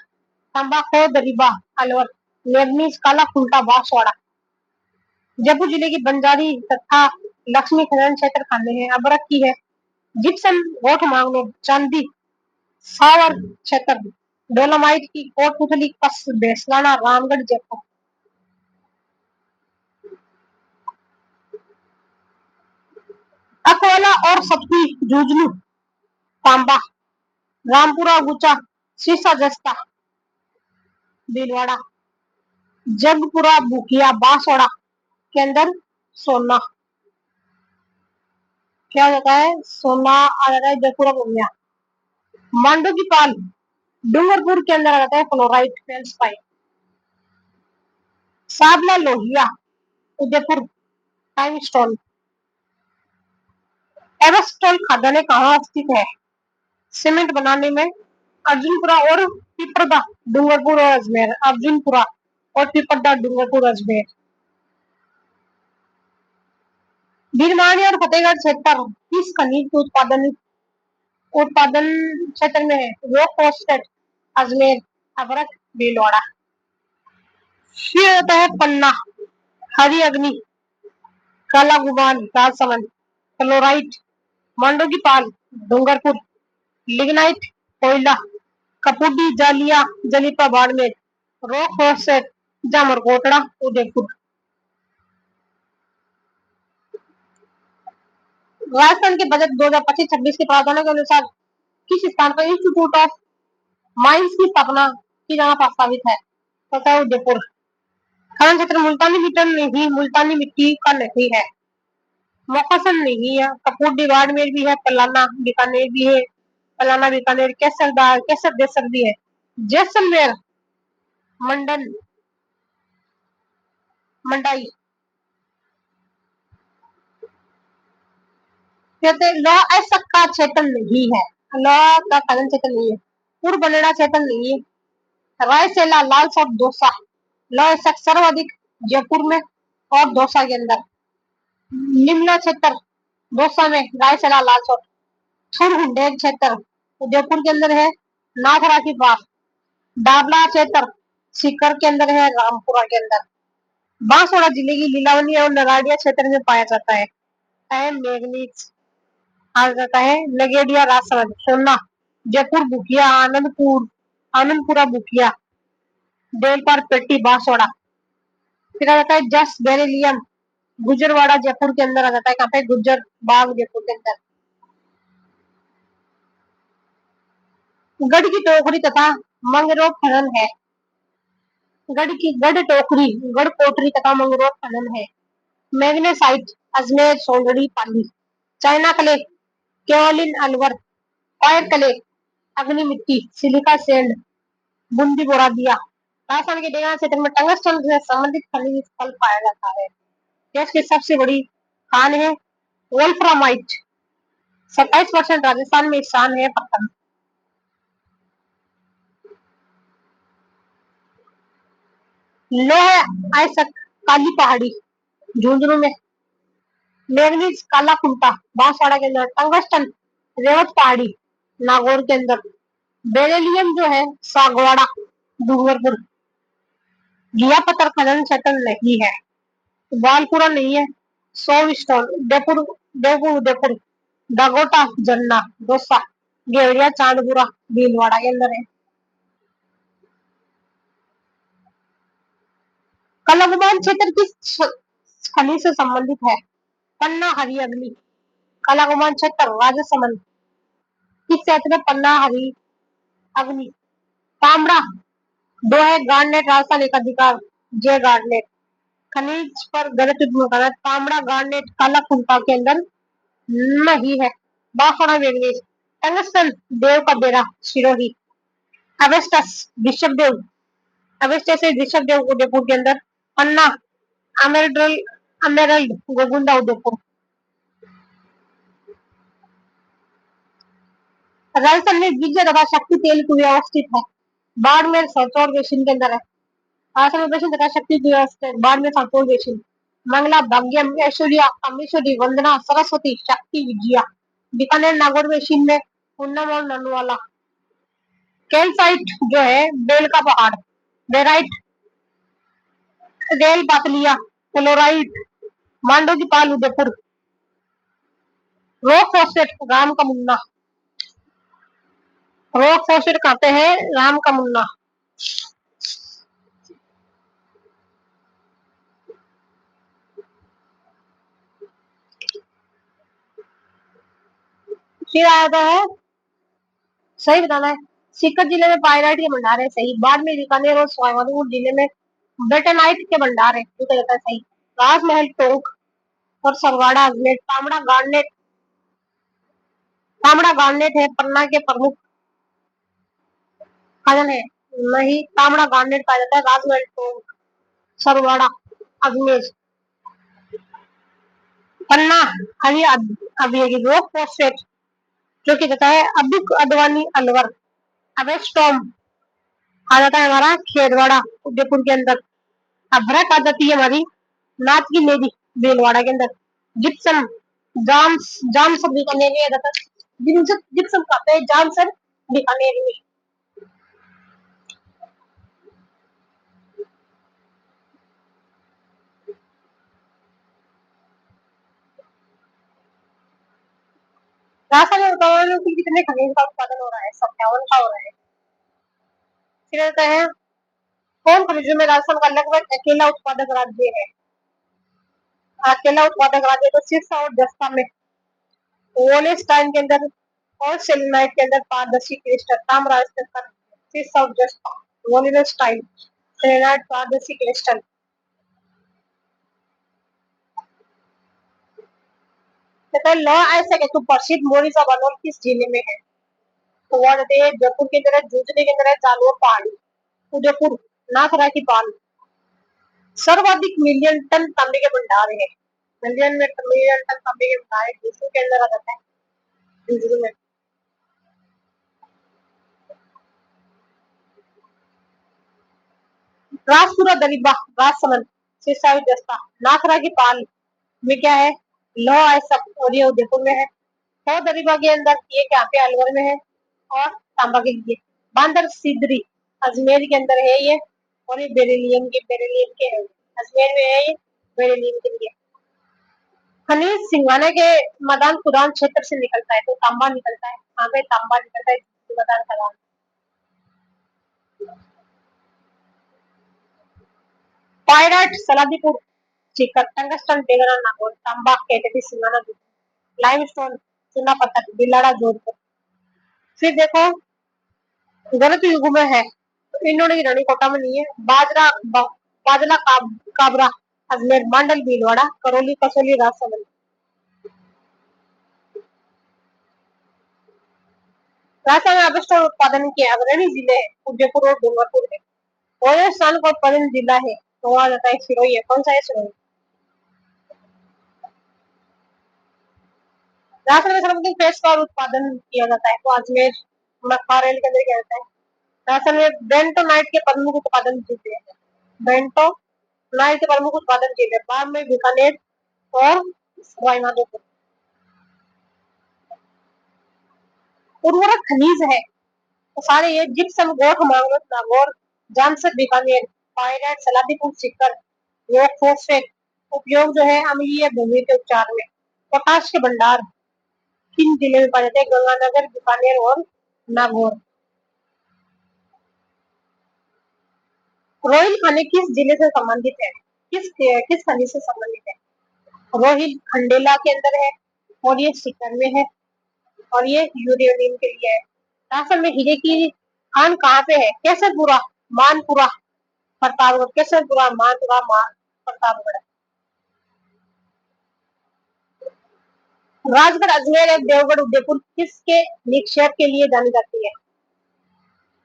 तांबा, खोद, रिबा, अलवर, मैग्नीज, काला खुल्टा, बांसवाड़ा। जयपुर जिले की बंजारी तथा लक्ष्मी खनन क्षेत्र खाने हैं, अबरक की है, जिप्सम, गोठ मांगलो, चांदी, सावर क्षेत्र, डोलोमाइट की कोटपुतली, कस, बेसलाना, रामगढ़, जयपुर। अकोला और सतपुई, झुंझुनू, तांबा, रामपुरा, गुचा, शीशा जस्ता, भीलवाड़ा, जगपुरा, बुकिया, बांसवाड़ा के अंदर सोना, क्या होता है सोना आ जाता है, जयपुरा हो गया, मांडू की पाल, डूंगरपुर के अंदर आ जाता है, fluorite, feldspar, Sabla, Lohiya, Udaipur, time stone. एवस्टोल खदानें कहाँ स्थित है? सीमेंट बनाने में अर्जुनपुरा और पिपरदा, डूंगरपुर और अजमेर, अर्जुनपुरा और पिपरदा, डूंगरपुर, अजमेर। भीलवाड़ी और फतेहगढ़ क्षेत्र किस खनिज के उत्पादन क्षेत्र में है? रोक फोस्फेट, अजमेर, अभरक, भीलवाड़ा। फिर आता है पन्ना, हरी अग्नि, काला गुमान, राजसमंद, क्लोराइट, मांडो की पाल, डूंगरपुर, लिग्नाइट, कोयला, कपूडी, जालिया, जलीपा, बाड़मेर, रॉक फोस्फेट, जामरकोटड़ा, उदयपुर। राजस्थान के बजट 2025-26 के प्रावधानों के अनुसार किस स्थान पर इंस्टीट्यूट ऑफ माइंस की स्थापना की जाना प्रस्तावित है? तथा उदयपुर। खनन क्षेत्र मुल्तानी मिट्टी नहीं, मुल्तानी मिट्टी का नहीं है, मोकासन नहीं है, कपूर बाड़मेर भी है, पलाना बीकानेर भी है, पलाना बीकानेर, केसर देसर भी है, जैसलमेर, मंडन, मंडाई। कहते लॉ ऐसा का क्षेत्र नहीं है, लॉ का खनन क्षेत्र नहीं है, पूर्व बनेड़ा क्षेत्र नहीं है, रायसेला, लालसोट, दौसा, लॉ ऐसा सर्वाधिक जयपुर में और दौसा के अंदर, निम्न क्षेत्र दौसा में रायसेला, लालसोट, छुरहुंडेग क्षेत्र उदयपुर के अंदर है, नाथरा की पास, डाबला क्षेत्र सीकर के अंदर है, रामपुरा के अंदर, बांसवाड़ा जिले की लीलावनी और नराडिया क्षेत्र में पाया जाता है, मैग्नीज आ जाता है, लगेडिया, राजसमंद, सोना, जयपुर, बुकिया, आनंदपुरा, बुकिया, देलपार, पेट्टी, बांसवाड़ा। फिर आ जाता है जस, बेरिलियम, गुजरवाड़ा जयपुर के अंदर आ जाता है, कहाँ पे गुजर बाग जयपुर के अंदर। गढ़ की टोकरी तथा मंगरों खनन है, गढ़ टोकरी, गढ़ कोटरी तथा मंगरों खनन है, मैग्नेसाइट, अजमेर, सोंदड़ी, पाली, चाइना कले, केओलिन, अलवर, फायर कले, अग्नि मिट्टी, सिलिका सैंड, बूंदी बोरादिया। राजस्थान के डेगा क्षेत्र में टंगस्टन से संबंधित खनिज स्थल पाया जाता है, देश की सबसे बड़ी खान है वोल्फ्रामाइट, 27% राजस्थान में स्थान है, पतन। लोह आयसक, काली पहाड़ी, झुंझुनू में, मैग्नीज काला कुंटा बांसवाड़ा के अंदर, टंगस्टन रेवत पहाड़ी नागौर के अंदर, बेरिलियम जो है सागवाड़ा डूंगरपुर, घिया पत्थर खनन क्षेत्र नहीं है, बालपुरा नहीं है, सोव स्टोन उदयपुर देवपुर उदयपुर, डागोटा जन्ना दोसा, गेवरिया चांदपुरा भीलवाड़ा के अंदर है। कलागुमान क्षेत्र किस खनिज से संबंधित है? पन्ना हरी अग्नि। कलागुमान क्षेत्र राजसमंद किस क्षेत्र में पन्ना हरी अग्नि? तांबड़ा दो है गार्नेट राजस्थान एक अधिकार जय गार्नेट। खनिज पर गलत बताना, तांबड़ा गार्नेट काला कुंटा के अंदर नहीं है। बांसवाड़ा मैग्नीज, टंगस्टन देव का बेरा सिरोही, एवेस्टस ऋषभदेव, एवेस्टस है ऋषभदेव उदयपुर के अंदर, पन्ना अमेरल्ड अमेरल्ड गोगुंडा उदयपुर। राजस्थान में विजय तथा शक्ति तेल कुव्यवस्थित है, बाड़मेर सरचौर बेसिन के अंदर है। आसाम बेसिन तथा शक्ति कुव्यवस्थित बाड़मेर सरचौर बेसिन। मंगला भाग्यम ऐश्वर्या अमेश्वरी वंदना सरस्वती शक्ति विजया, बीकानेर नागौर बेसिन में उन्नम और ननवाला। कैल्साइट जो है बेल का पहाड़, बेराइट रेल पातलिया, क्लोराइट मांडो की पाल उदयपुर, रॉक फॉस्फेट राम का मुन्ना, रॉक फॉस्फेट कहते हैं राम का मुन्ना। फिर आता है सही बताना है, सीकर जिले में पायराइट के भंडार है सही, बाड़मेर बीकानेर और सवाईमाधोपुर जिले में बेटेनाइट के भंडार है जो कहता है सही। राजमहल टोंक और सरवाड़ा अजमेर, तांबड़ा गार्नेट है पन्ना के प्रमुख खनन है नहीं, तांबड़ा गार्नेट पाया जाता है राजमहल टोंक सरवाड़ा अजमेर। पन्ना हरी अभियोगी रॉक फॉस्फेट जो कि कहता है अबुक अडवाणी अलवर, अवेस्टोम आ जाता है हमारा खेरवाड़ा उदयपुर के अंदर, अभ्रक आ जाती है हमारी नाथ की लेडी भीलवाड़ा के अंदर, जिप्सम जाम सब बीकानेर में आ जाता है, जिप्सम कहते हैं जाम सर बीकानेर में। राजस्थान में वर्तमान में कितने खनिज का उत्पादन हो रहा है? 57 का हो रहा है। फिर कहते हैं कौन खनिजों में राजस्थान का लगभग अकेला उत्पादक राज्य है? अकेला उत्पादक राज्य तो सिर्फ और जस्ता में, वोलेस्टाइन के अंदर और सेलेनाइट के अंदर पारदर्शी क्रिस्टल, ताम्र सिर्फ और जस्ता, वोलेस्टाइन सेलेनाइट पारदर्शी क्रिस्टल। कहते लौ ऐसे के तो प्रसिद्ध मोरिसा बनोल किस जिले में है? तो वो कहते हैं जयपुर के अंदर है, जूझने के अंदर है, जालौर पहाड़ी उदयपुर नाथरा की पाल। सर्वाधिक मिलियन टन तांबे के भंडार है, मिलियन टन तांबे के भंडार है झुंझुनू के अंदर आ जाता है, झुंझुनू में। राजपुरा दरीबा राजसमंद सिरसाई जस्ता नाथरा की पाल में क्या है? लो ऐसा और ये उदयपुर में है। तो दरीबा के अंदर ये क्या पे अलवर में है और तांबा के लिए। बांदर सिदरी अजमेर के अंदर है ये, और ये बेरिलियम के है, अजमेर में है ये बेरिलियम के लिए। खनिज सिंगाना के मैदान कुदान क्षेत्र से निकलता है तो तांबा निकलता है, वहां पे तांबा निकलता है मैदान खदान। पायराइट सलादीपुर चिकन, टंगस्टन टेगरा नागौर, तांबा कहते सिंगाना, लाइमस्टोन चूना पत्थर बिलाड़ा जोधपुर। फिर देखो गलत युग में है तो इन्होंने की रानी कोटा में नहीं है, बादला काबरा अजमेर, मांडल भीलवाड़ा, करौली कसौली राजसमंद। राजस्थान में अबिस्टो उत्पादन के अग्रणी जिले हैं उदयपुर और डूंगरपुर है, और स्थान का उत्पादन जिला है तो वहां जाता है सिरोही है। कौन सा है? सिरोही। राजस्थान में सर्वाधिक प्रेस का उत्पादन किया जाता है तो अजमेर मखारेल के अंदर किया जाता है। राजस्थान में बेंटोनाइट के प्रमुख उत्पादन जिले हैं, बेंटोनाइट के प्रमुख उत्पादन जिले बाड़मेर बीकानेर और सवाईमाधोपुर। उर्वरक खनिज है तो सारे ये जिप्सम, गोठ, मांगरोट, नागौर, जामसर, बीकानेर, पायरेट, सलादीपुर, सीकर, रोक, फोस्फेट। उपयोग जो है अम्लीय भूमि के उपचार में। पोटाश के भंडार किन जिले में पाए जाते हैं? गंगानगर, बीकानेर और नागौर। रोहिल खनिज किस जिले से संबंधित है? किस खनिज से संबंधित है? रोहिल खंडेला के अंदर है और ये सीकर में है और ये यूरेनियम के लिए है। राजस्थान में हीरे की खान कहाँ पे है? केसरपुरा, मानपुरा, प्रतापगढ़। केसरपुरा, मानपुरा, प्रतापगढ़। राजगढ़, अजमेर, देवगढ़, उदयपुर किसके निक्षेप के लिए जानी जाती है?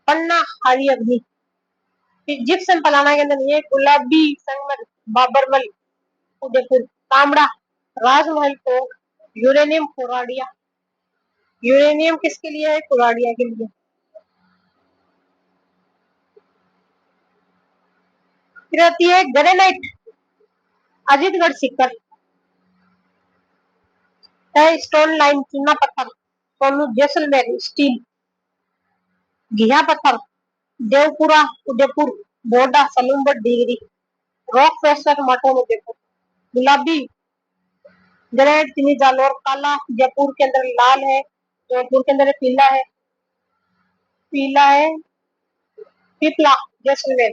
पन्ना, हरी अग्नि। जिप्सम पलाना के अंदर ये गुलाबी संगमर, बाबरमल, उदयपुर। तांबड़ा, राजमहल टोंक, यूरेनियम, कुराड़िया। यूरेनियम किसके लिए है? कुराड़िया के लिए। फिर आती है granite, Ajitgarh, Sikar. Stone line, चूना पत्थर, सोनू, जैसलमेर, स्टील। घिया पत्थर, देवपुरा, उदयपुर, बोडा, सलूम्बर, डिगरी। रॉक फेस्टर, मटोन, उदयपुर। गुलाबी ग्रेनाइट, चीनी, जालोर। काला जयपुर के अंदर लाल है, जयपुर के अंदर पीला है, पीला है पीपला, जैसलमेर।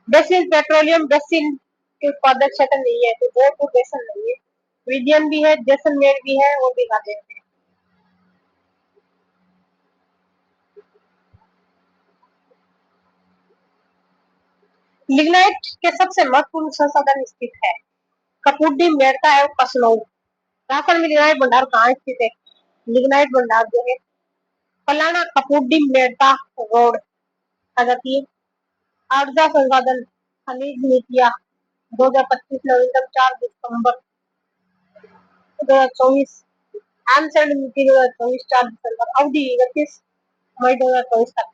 बेसिन पेट्रोलियम, बेसिन के उत्पादक क्षेत्र नहीं है तो जयपुर बेसिन नहीं है। विलियम भी है, जैसलमेर भी है और बीकानेर भी है। लिग्नाइट के सबसे महत्वपूर्ण संसाधन स्थित है? कपूडी, मेड़ता एवं कसनऊ। राजस्थान में लिग्नाइट भंडार कहाँ स्थित है? लिग्नाइट भंडार जो है पलाना, कपूडी, मेड़ता रोड आ जाती है। ऊर्जा संसाधन खनिज नीतियां 2025, नवीनतम 4 दिसंबर 2024। आमसैंड नीति 2024, 4 दिसंबर। अवधि 31 मई 2024 तक।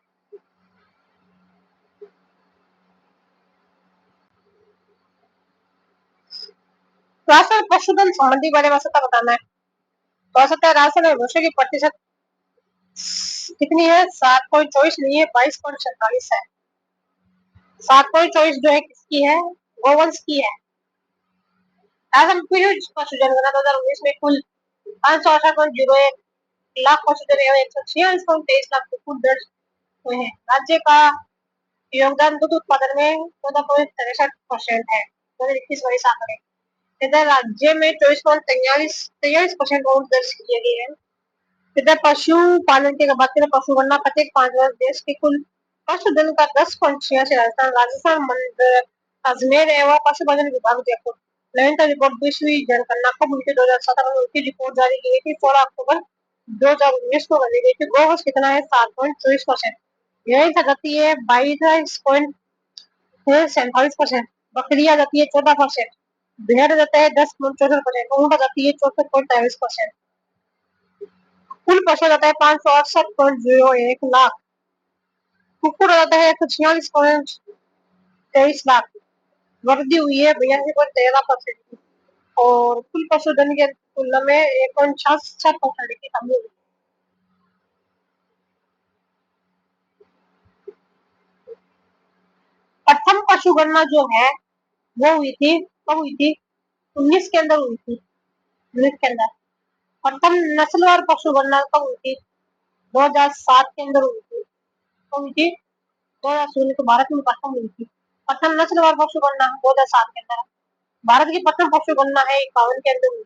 राशन पशुधन संबंधी बारे में सबका बताना है। तो सकता है राशन में भूसे की प्रतिशत कितनी है? 7.24 नहीं है, 22.47 है। 7.24 जो है किसकी है? गोवंश की है। राशन पशु जनगणना 2019 में कुल 568.01 लाख पशुधन एवं 146.23 लाख कुकुट दर्ज हुए हैं। राज्य का योगदान दूध उत्पादन में 14.63% है। 2021 आंकड़े इधर राज्य में 23.43% दर्ज किए गए हैं। इधर पशुपालन की बात करें, पशु गणना प्रत्येक 5 वर्ष देश के कुल पशुधन का 10.86। राजस्थान अजमेर एवं पशुपालन विभाग जयपुर। नवीनतम रिपोर्ट 20वीं जनगणना कब हुई थी? 2017 में उसकी रिपोर्ट जारी की गई थी 16 अक्टूबर 2019 को बनी गई थी। गोवंश कितना है? 7.24%। यही जाती है 22.47%। बकरियां जाती है 14%। भेड़ जाता है 10.64%। ऊँट जाती है 64.23%। कुल पशु जाता है 568.01 लाख। कुकुर जाता है 146.23 लाख। वृद्धि हुई है 82.13% और कुल पशुधन के तुलना में 1.66% की कमी हुई। प्रथम पशु गणना जो है वो हुई थी, कब हुई थी? 19 के अंदर हुई थी। 19 के अंदर। प्रथम नस्लवार पशु गणना कब हुई थी? 2007 के अंदर हुई थी। कब हुई थी? 2000 तो भारत में प्रथम हुई थी। प्रथम नस्लवार पशु गणना 2007 के अंदर। भारत की प्रथम पशु गणना है 51 के अंदर हुई,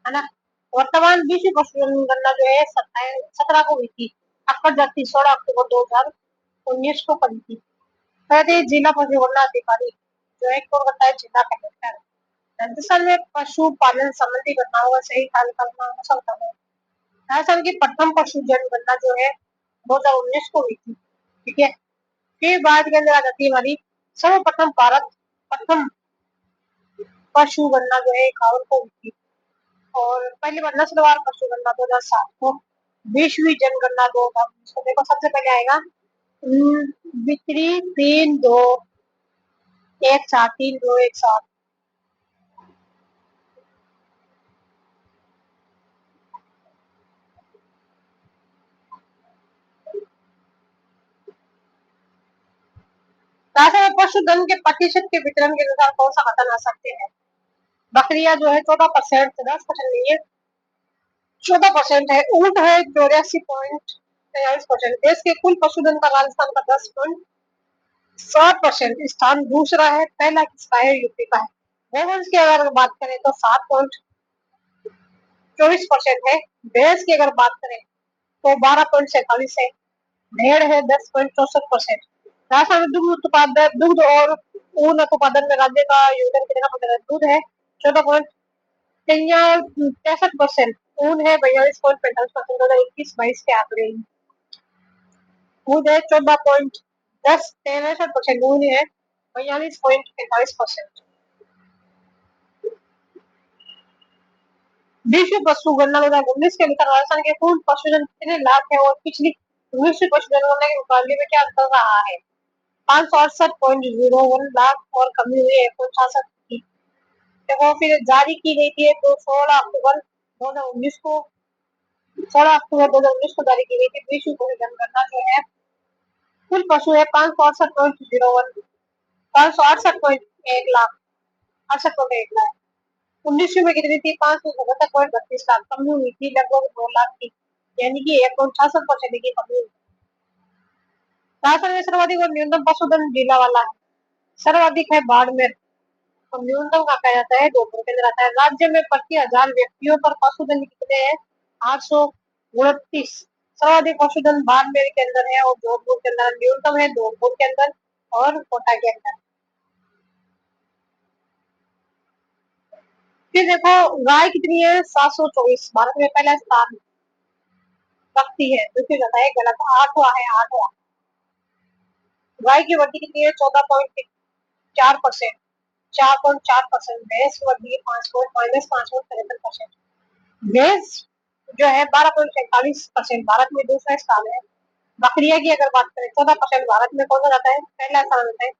है ना। वर्तमान विश्व पशु गणना जो है 17 को हुई थी। अक्कर जाति 16 अक्टूबर 2019 को करी थी। जिला पशु गणना अधिकारी जो है कोलकाता जिला कलेक्टर। राजस्थान में पशुपालन संबंधी घटनाओं का सही कार्यक्रम राजस्थान की प्रथम पशु जनगणना जो है 2019 को हुई थी। ठीक है। फिर बाद के अंदर आ जाती है हमारी सर्वप्रथम भारत प्रथम पशु गणना जो है 51 को हुई थी और पहली बार नस्लवार पशु गणना 2007 को। 20वीं जनगणना 2019 को। देखो सबसे पहले आएगा बिक्री 3 2 1 7 3 2 1 7। राशन में पशुधन के प्रतिशत के वितरण के अनुसार कौन सा कथन आ सकते हैं? बकरियां जो है 14%, 10% नहीं है, 14% है। ऊंट है 84.43%। देश के कुल पशुधन का राजस्थान का 10.7% स्थान दूसरा है। पहला किसका है? यूपी का है। गोवंश की अगर बात करें तो 7.24% है। भैंस की अगर बात करें तो 12.47 है। भेड़ है 10.64%। राजस्थान में दुग्ध उत्पादन, दुग्ध और ऊन उत्पादन में राज्य का योगदान कितना प्रतिशत? दूध है 14.63%। ऊन है 42.45%। 2021-22 के आंकड़े। दूध है 14.63%। ऊन है 42.45%। विश्व पशु गणना 2019 के अनुसार राजस्थान के कुल पशुधन कितने लाख है और पिछली विश्व पशुधन गणना के मुकाबले में क्या अंतर रहा है? 568.01 लाख और कमी हुई है 166 की। देखो फिर जारी की गई थी तो 16 अक्टूबर 2019 को, 16 अक्टूबर 2019 को जारी की गई थी। विश्व पशु जनगणना जो है कुल पशु है 568.01, 568.1 लाख, 68.1 लाख। 1900 में कितनी थी? 577.32 लाख। कमी हुई थी लगभग 2 लाख की, यानी कि 166% की कमी हुई। राजस्थान में सर्वाधिक और न्यूनतम पशुधन जिला वाला है। सर्वाधिक है बाड़मेर और न्यूनतम का कहा जाता है जोधपुर के अंदर आता है। राज्य में प्रति 1000 व्यक्तियों पर पशुधन कितने हैं? 829। सर्वाधिक पशुधन बाड़मेर के अंदर है और जोधपुर के अंदर। न्यूनतम है जोधपुर के अंदर और कोटा के अंदर। फिर देखो गाय कितनी है? 724। भारत में पहला स्थान रखती है, दूसरी रहता है गलत, 8वां है, 8वां। गाय की वृद्धि कितनी है? 14.4%, 4.4%। भैंस की वृद्धि है 5.53%। भैंस जो है 12.47%। भारत में दूसरा स्थान है। बकरिया की अगर बात करें 14%। भारत में कौन सा जाता है? पहला स्थान होता है।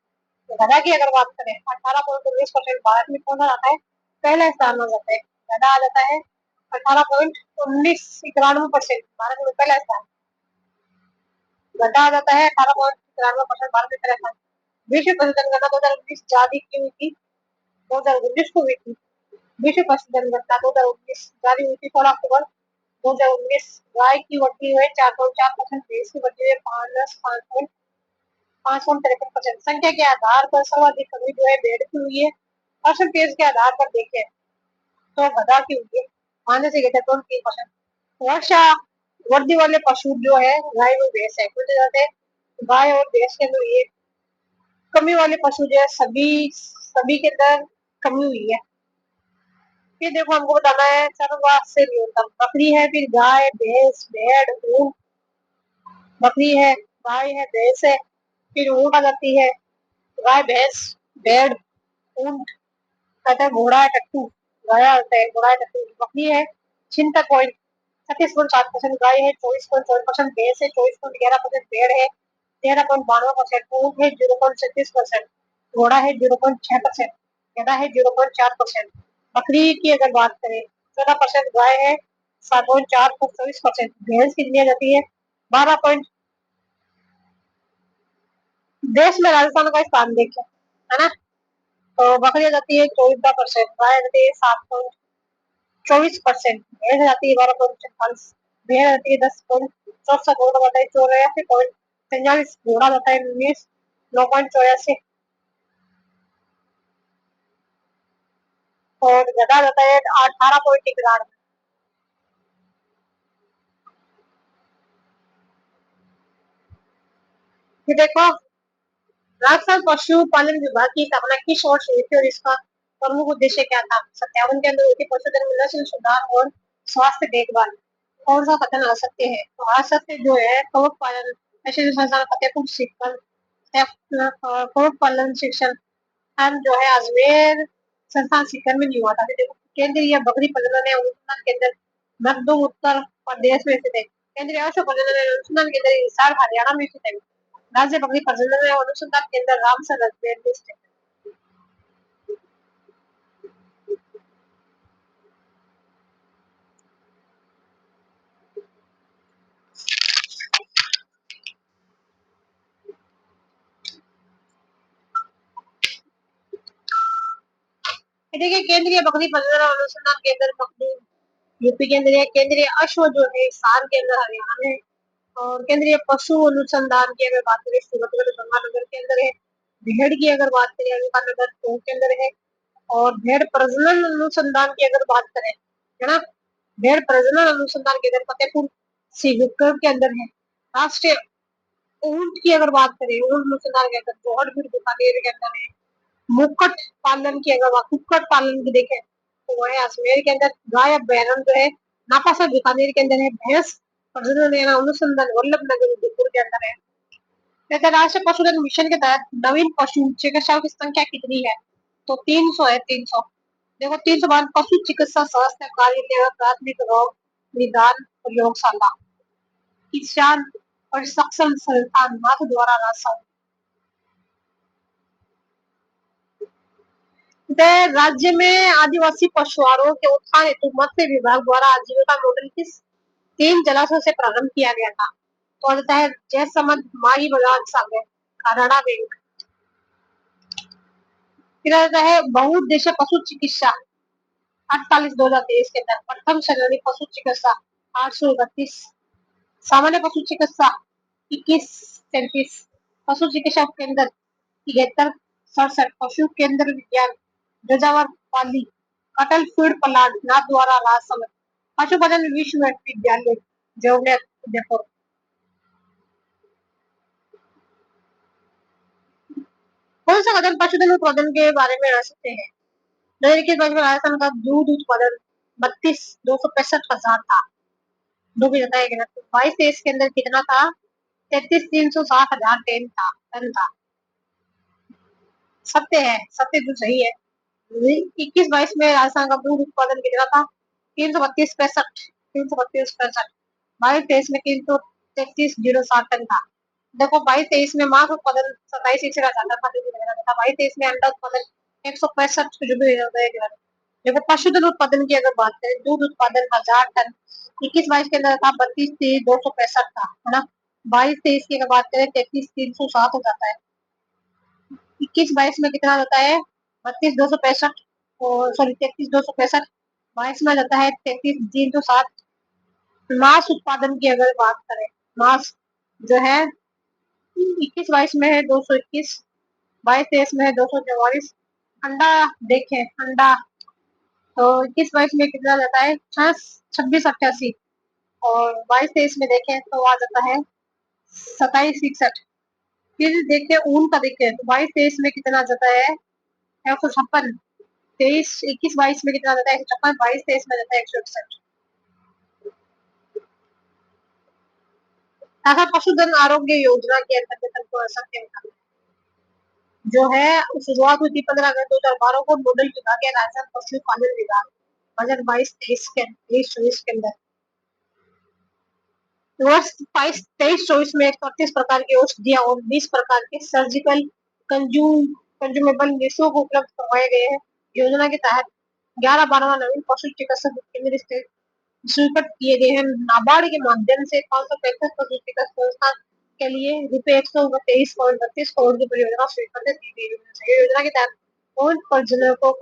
गधा की अगर बात करें 18.19%। भारत में कौन सा जाता है? पहला स्थान हो जाता है। गधा आ जाता है 18.1991%। भारत में पहला स्थान। गधा आ जाता है 18.93%। भारत में पहला स्थान। विश्व पशु जनगणना 2019 जारी की हुई थी, 2019 को हुई थी। विश्व पशु जनगणना 2019 जारी हुई थी 16 अक्टूबर 2019। गाय की वृद्धि हुई 4.4%। भैंस की वृद्धि हुई 5.53%। संख्या के आधार पर सर्वाधिक कमी जो है भेड़ की हुई है। परसेंटेज के आधार पर देखें तो गधा की हुई है, आने से कहते हैं 3%। वर्षा वृद्धि वाले पशु जो है गाय और भैंस है। कुछ जाते हैं गाय और भैंस के अंदर ये कमी वाले पशु जो है सभी सभी के अंदर कमी हुई है। फिर देखो हमको बताना है सर्वाधिक से न्यूनतम। बकरी है, फिर गाय, भैंस, भेड़, ऊंट। बकरी है, गाय है, भैंस है, फिर ऊंट आ जाती है। गाय, भैंस, भेड़, ऊंट, कहता है घोड़ा है, टट्टू। गाया होता है, घोड़ा है, टट्टू। बकरी है 36.37%। गाय है 24.4%। भैंस है 24.11%। भेड़ है 13.92%। ऊंट है 0.36%। घोड़ा है 0.6%। गधा है 0.4%। बकरी की अगर बात करें 14%। गाय है 7.424%। भैंस कितनी आ जाती है? 12 देश में राजस्थान का स्थान देखें, है ना? तो बकरी आ जाती है 14%। गाय आ जाती है 7.24%। भैंस आ जाती है 12.46। भेड़ आ जाती है 10.64। घोड़ा बताता है 84.43। घोड़ा जाता है 19.84। और गधा जाता है 18.61। ये देखो राजस्थान पशुपालन विभाग की स्थापना किस वर्ष हुई थी और इसका प्रमुख उद्देश्य क्या था? 57 के अंदर हुई थी। पशुधन में नस्ल सुधार और स्वास्थ्य देखभाल। कौन सा कथन आ सकते हैं? तो आ सकते जो है कवक पालन, ऐसे संस्थान फतेहपुर सीकर, कवक पालन शिक्षण हम जो है अजमेर संस्थान सीकर में नहीं हुआ था। देखो केंद्रीय बकरी प्रजनन एवं अनुसंधान केंद्र मखदूम उत्तर प्रदेश में स्थित है। केंद्रीय अश्व प्रजनन एवं अनुसंधान केंद्र हिसार हरियाणा में स्थित है। राज्य बकरी प्रजनन एवं अनुसंधान केंद्र रामसर अजमेर में स्थित है। देखिए केंद्रीय बकरी प्रजनन अनुसंधान केंद्र बकरी यूपी के अंदर है, केंद्रीय अश्व जो है सार के अंदर हरियाणा में, और केंद्रीय पशु अनुसंधान की अगर बात करें सूरतगढ़ गंगानगर के अंदर है। भेड़ की अगर बात करें गंगानगर टोंक के अंदर है। और भेड़ प्रजनन अनुसंधान की अगर बात करें, है ना, भेड़ प्रजनन अनुसंधान केंद्र फतेहपुर सीकर के अंदर है। राष्ट्रीय ऊंट की अगर बात करें, ऊंट अनुसंधान केंद्र जौहरपुर बीकानेर के अंदर है। मुक्कट पालन की अगर बात कुक्कट पालन की देखें तो वो है अजमेर के अंदर। गाय बैरन जो है नापासा बीकानेर के अंदर है। भैंस प्रजनन अनुसंधान वल्लभ नगर उदयपुर के अंदर है। राष्ट्रीय पशुधन मिशन के तहत नवीन पशु चिकित्साओं की संख्या कितनी है? तो 300 है, 300। देखो 300 बाद पशु चिकित्सा स्वास्थ्य कार्यालय प्राथमिक रोग निदान प्रयोगशाला किसान और सक्षम संस्थान नाथ द्वारा राजस्थान। राज्य में आदिवासी पशुआहारों के उत्थान हेतु मत्स्य विभाग द्वारा आजीविका मॉडल किस 3 जलाशयों से प्रारंभ किया गया था? तो होता है जयसमंद, माही बजाज सागर, कानाडा बैंक। फिर आता है बहुउद्देश्य पशु चिकित्सा 48/2023 के अंदर प्रथम श्रेणी पशु चिकित्सा 831, सामान्य पशु चिकित्सा 2137, पशु चिकित्सा केंद्र 7367, पशु केंद्र विज्ञान जजावर पाली कटल फीड प्लांट नाथ द्वारा राजसमंद, पशुपालन विश्वविद्यालय जौनर उदयपुर। कौन सा कदम पशुधन उत्पादन के बारे में आ सकते हैं? राजस्थान का दूध उत्पादन 32,265,000 था। डूबी बताया गया 22-23 के अंदर कितना था? 33,360,000 टन था। सत्य है, सत्य तो सही है। 21-22 में राजस्थान का दूध उत्पादन कितना था? 332,65, 332,65। 22-23 में 333,060 टन था। देखो 22-23 में मांस उत्पादन 27 का ज्यादा था। 22-23 में अंडा उत्पादन 165 जो भी देखो पशुधन उत्पादन की अगर बात करें, दूध उत्पादन 1000 टन 21-22 के अंदर था। 32,265 था, है ना। 22-23 की अगर बात करें 33,360 हो जाता है। 21-22 में कितना होता है? 32,265, और सॉरी 33,265। 22 में जाता है 33,360। मांस उत्पादन की अगर बात करें, मांस जो है 21-22 में है 221, 22-23 में है 244। अंडा देखें, अंडा तो 21-22 में कितना जाता है? 26-88, और 22-23 में देखें तो आ जाता है 27-61। फिर देखें ऊन का देखें तो 22-23 में कितना जाता है? 156। 21-22 में कितना जाता है? 156। 22-23 में जाता है 161। ऐसा पशुधन आरोग्य योजना के अंतर्गत हमको ऐसा क्या होता है? जो है शुरुआत हुई थी 15 अगस्त 2012 को। नोडल विभाग है राजस्थान पशु पालन विभाग। 2022-23 के 23-24 के अंदर वर्ष 22-23-24 में 31 प्रकार की औषधियां और 20 प्रकार के सर्जिकल कंज्यूमेबल निःशुल्क उपलब्ध करवाए गए हैं। योजना के तहत 11-12 नवीन पशु चिकित्सा केंद्र स्वीकृत किए गए हैं। नाबार्ड के माध्यम से 535 पशु चिकित्सा संस्थान के लिए रुपए 123.32 करोड़ की परियोजना स्वीकृत की गई। योजना के तहत पूर्ण प्रजनकों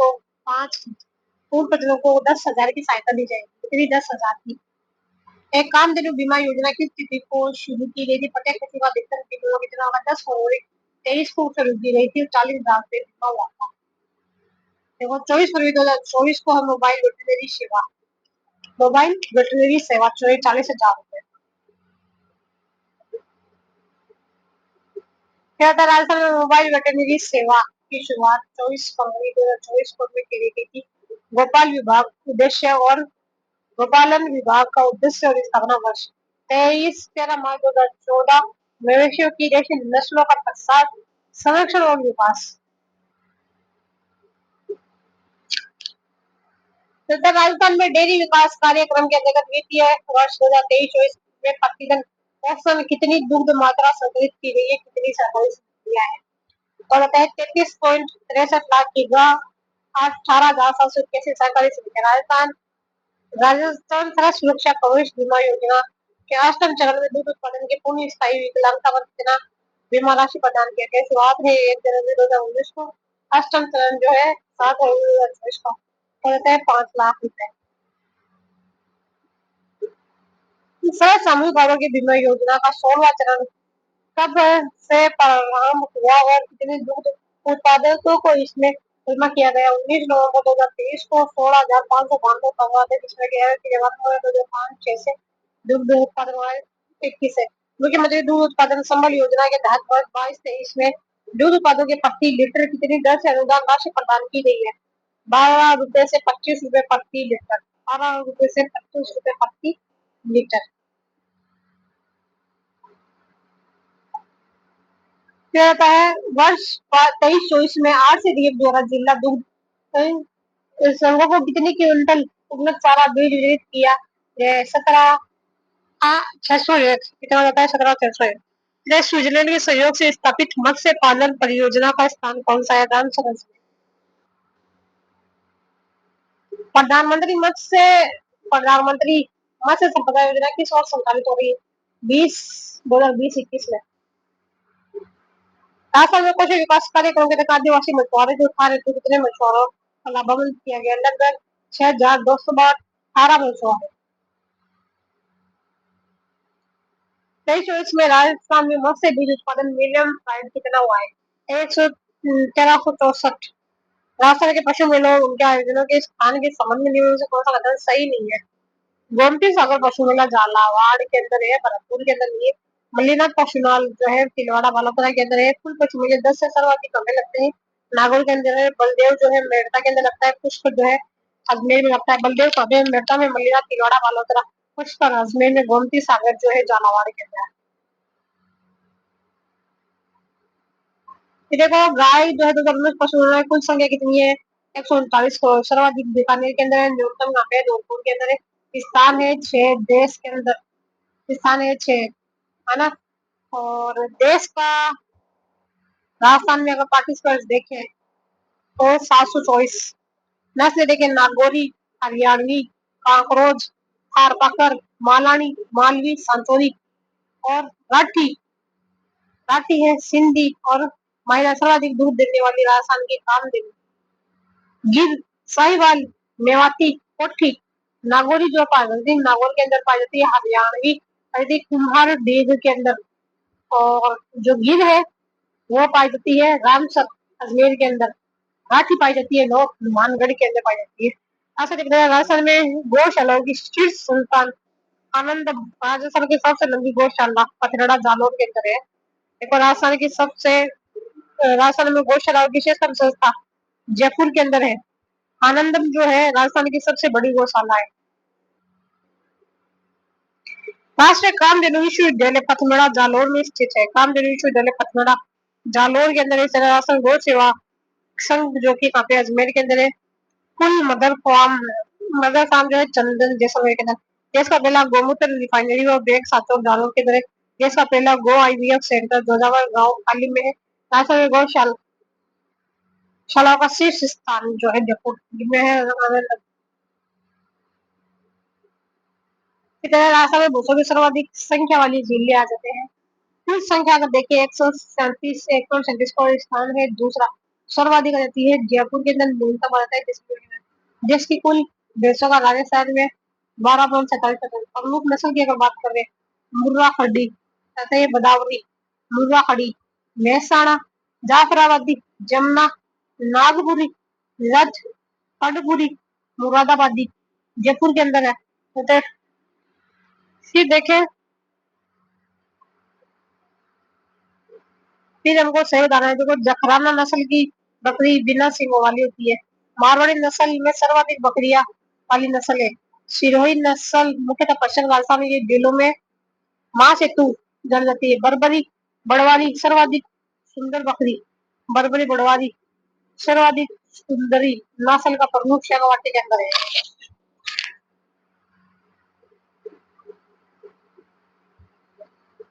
को 10,000 की सहायता दी जाएगी। कितनी? 10,000 की। एक कामधेनु बीमा योजना की स्थिति को शुरू की गई थी। प्रत्येक पशु का अधिकतम बीमा कितना होगा? 10 करोड़ 23 को शुरू की गई थी। 40,000 से बीमा हुआ था। देखो 24 फरवरी 2024 को हम मोबाइल वेटनरी सेवा 40,000 रुपए। क्या था? राजस्थान में मोबाइल वेटनरी सेवा की शुरुआत 24 फरवरी 2024 को की गई थी। गोपाल विभाग उद्देश्य और गोपालन विभाग का उद्देश्य और स्थापना वर्ष 13 मार्च 2014। मवेशियों की देशी नस्लों का प्रसार, संरक्षण और विकास। राजस्थान में डेयरी विकास कार्यक्रम के अंतर्गत वित्तीय वर्ष 2023-24 में प्रतिदिन औसतन कितनी दुग्ध मात्रा संग्रहित की गई है? कितनी सरकारी दिया है? और बताए 33.63 लाख की गाय, 18,781 सहकारी समिति। राजस्थान खाद्य सुरक्षा प्रवेश बीमा योजना के अष्टम चरण में दूध उत्पादन के पूर्ण स्थायी विकलांगता पर कितना बीमा राशि प्रदान किया गया? शुरुआत है 1 जनवरी 2019 को। अष्टम चरण जो है 7 का हो जाता है 5 लाख रुपए। सर, सामूहिक आरोग्य बीमा योजना का 16वां चरण कब से प्रारंभ हुआ और कितने दुग्ध उत्पादकों को इसमें बीमा किया गया? 19 नवंबर 2023 को 16,592 करवा थे, जिसमें कि 2005 6 से दुग्ध उत्पादन 21 है। मुख्यमंत्री दूध उत्पादन संबल योजना के तहत वर्ष 22-23 में दूध उत्पादों के प्रति लीटर कितनी दर से अनुदान राशि प्रदान की गई है? 12 रुपए से 25 रुपए प्रति लीटर। 12 रुपए से 25 रुपए प्रति लीटर। क्या होता है? वर्ष 23-24 में 8 से द्वारा जिला दुग्ध संघों को कितनी क्विंटल उन्नत चारा बीज वितरित किया? 17,601। कितना होता है? 17,601। स्विट्जरलैंड के सहयोग से स्थापित मत्स्य पालन परियोजना का स्थान कौन सा है? रामसर। प्रधानमंत्री मत्स्य संपदा योजना किस वर्ष संचालित हो रही है? 2020-21 में। राजस्थान में कौशल विकास कार्यक्रम के तहत आदिवासी मछुआरे जो उत्थान हेतु कितने मछुआरों का लाभान्वित किया गया? लगभग 6,218 मछुआरे। 23-24 में राजस्थान में मत्स्य बीज उत्पादन मिलियन प्राइड कितना हुआ है? 1364। राजस्थान के पशु मेलों उनके आयोजनों के स्थान के संबंध में निम्न में से कौन सा कथन सही नहीं है? गोमती सागर पशु मेला झालावाड़ के अंदर है, भरतपुर के अंदर नहीं है। मल्लीनाथ पशुनाल जो है तिलवाड़ा बालोतरा के अंदर है। कुल पशु मेले 10 से सर्वाधिक हमें लगते हैं नागौर के अंदर है। बलदेव जो है मेड़ता के अंदर लगता है। पुष्प जो है अजमेर में लगता है। बलदेव कबे मेड़ता में, मल्लीनाथ तिलवाड़ा बालोतरा, पुष्प अजमेर में, गोमती सागर जो है झालावाड़ के अंदर। देखो, गाय जो है तो पशु कुल संख्या कितनी है? 139 करोड़। सर्वाधिक बीकानेर के अंदर है। न्यूनतम यहाँ पे जोधपुर के अंदर है। स्थान है 6 देश के अंदर। स्थान है 6, है ना। और देश का राजस्थान में अगर पार्टिसिपेंट्स देखें तो 724 नस्ल देखें। नागौरी, हरियाणवी, कांकरोज, थारपाकर, मालानी, मालवी, सांतोरी और राठी राठी है सिंधी। और महिला सर्वाधिक दूध देने वाली राजस्थान की कामदेवी, गिर, साहिवाल, मेवाती, कोठी, नागौरी जो पाई जाती है नागौर के अंदर पाई जाती है। हरियाणवी पाई जाती है कुम्हार देग के अंदर। और जो गिर है वो पाई जाती है रामसर अजमेर के अंदर। राठी पाई जाती है नौ हनुमानगढ़ के अंदर पाई जाती है। ऐसा दिख रहा है राजस्थान में गौशालाओं की शीर्ष संस्थान आनंद। राजस्थान की सबसे लंबी गौशाला पथरड़ा जालोर के अंदर है। देखो, राजस्थान में गौशालाओं की शीर्ष संस्था जयपुर के अंदर है। आनंदम जो है राजस्थान की सबसे बड़ी गौशाला है। राष्ट्रीय कामधेनु विश्वविद्यालय पथमड़ा जालोर में स्थित है। कामधेनु विश्वविद्यालय पथमड़ा जालोर के अंदर राजस्थान गौ सेवा संघ जो कि यहाँ पे अजमेर के अंदर है। कुल मदर फार्म जो है चंदन जैसलमेर के अंदर। देश का पहला गोमूत्र रिफाइनरी और बैग सातों जालोर के अंदर है। देश का पहला गो IVF सेंटर जोधावर गाँव पाली में है। राजस्थान में गौशालाओं का शीर्ष स्थान जो है जयपुर में है। राजस्थान में भूसों की सर्वाधिक संख्या वाली जिले आ जाते हैं। कुल संख्या अगर देखिए 137 से 137 का स्थान है दूसरा। सर्वाधिक रहती है जयपुर के अंदर न्यूनतम आता है देश की कुल देशों का राजस्थान में 12.47%। प्रमुख नस्ल की अगर बात करें मुर्रा खड़ी, बदावरी, मुर्रा खड़ी, महसाणा, जाफराबादी, जमुना, नागपुरी, रज, पटपुरी, मुरादाबादी जयपुर के अंदर है। तो फिर देखें, फिर हमको सही बताना है। देखो, जखराना नस्ल की बकरी बिना सींगों वाली होती है। मारवाड़ी नस्ल में सर्वाधिक बकरियां वाली नस्ल है। सिरोही नस्ल मुख्यतः पश्चिम राजस्थान के जिलों में मांस हेतु जल जाती है। बरबरी बड़वारी सर्वाधिक सुंदर बकरी। बरबरी बड़वारी सर्वाधिक सुंदरी नस्ल का प्रमुख शेखावाटी के अंदर है।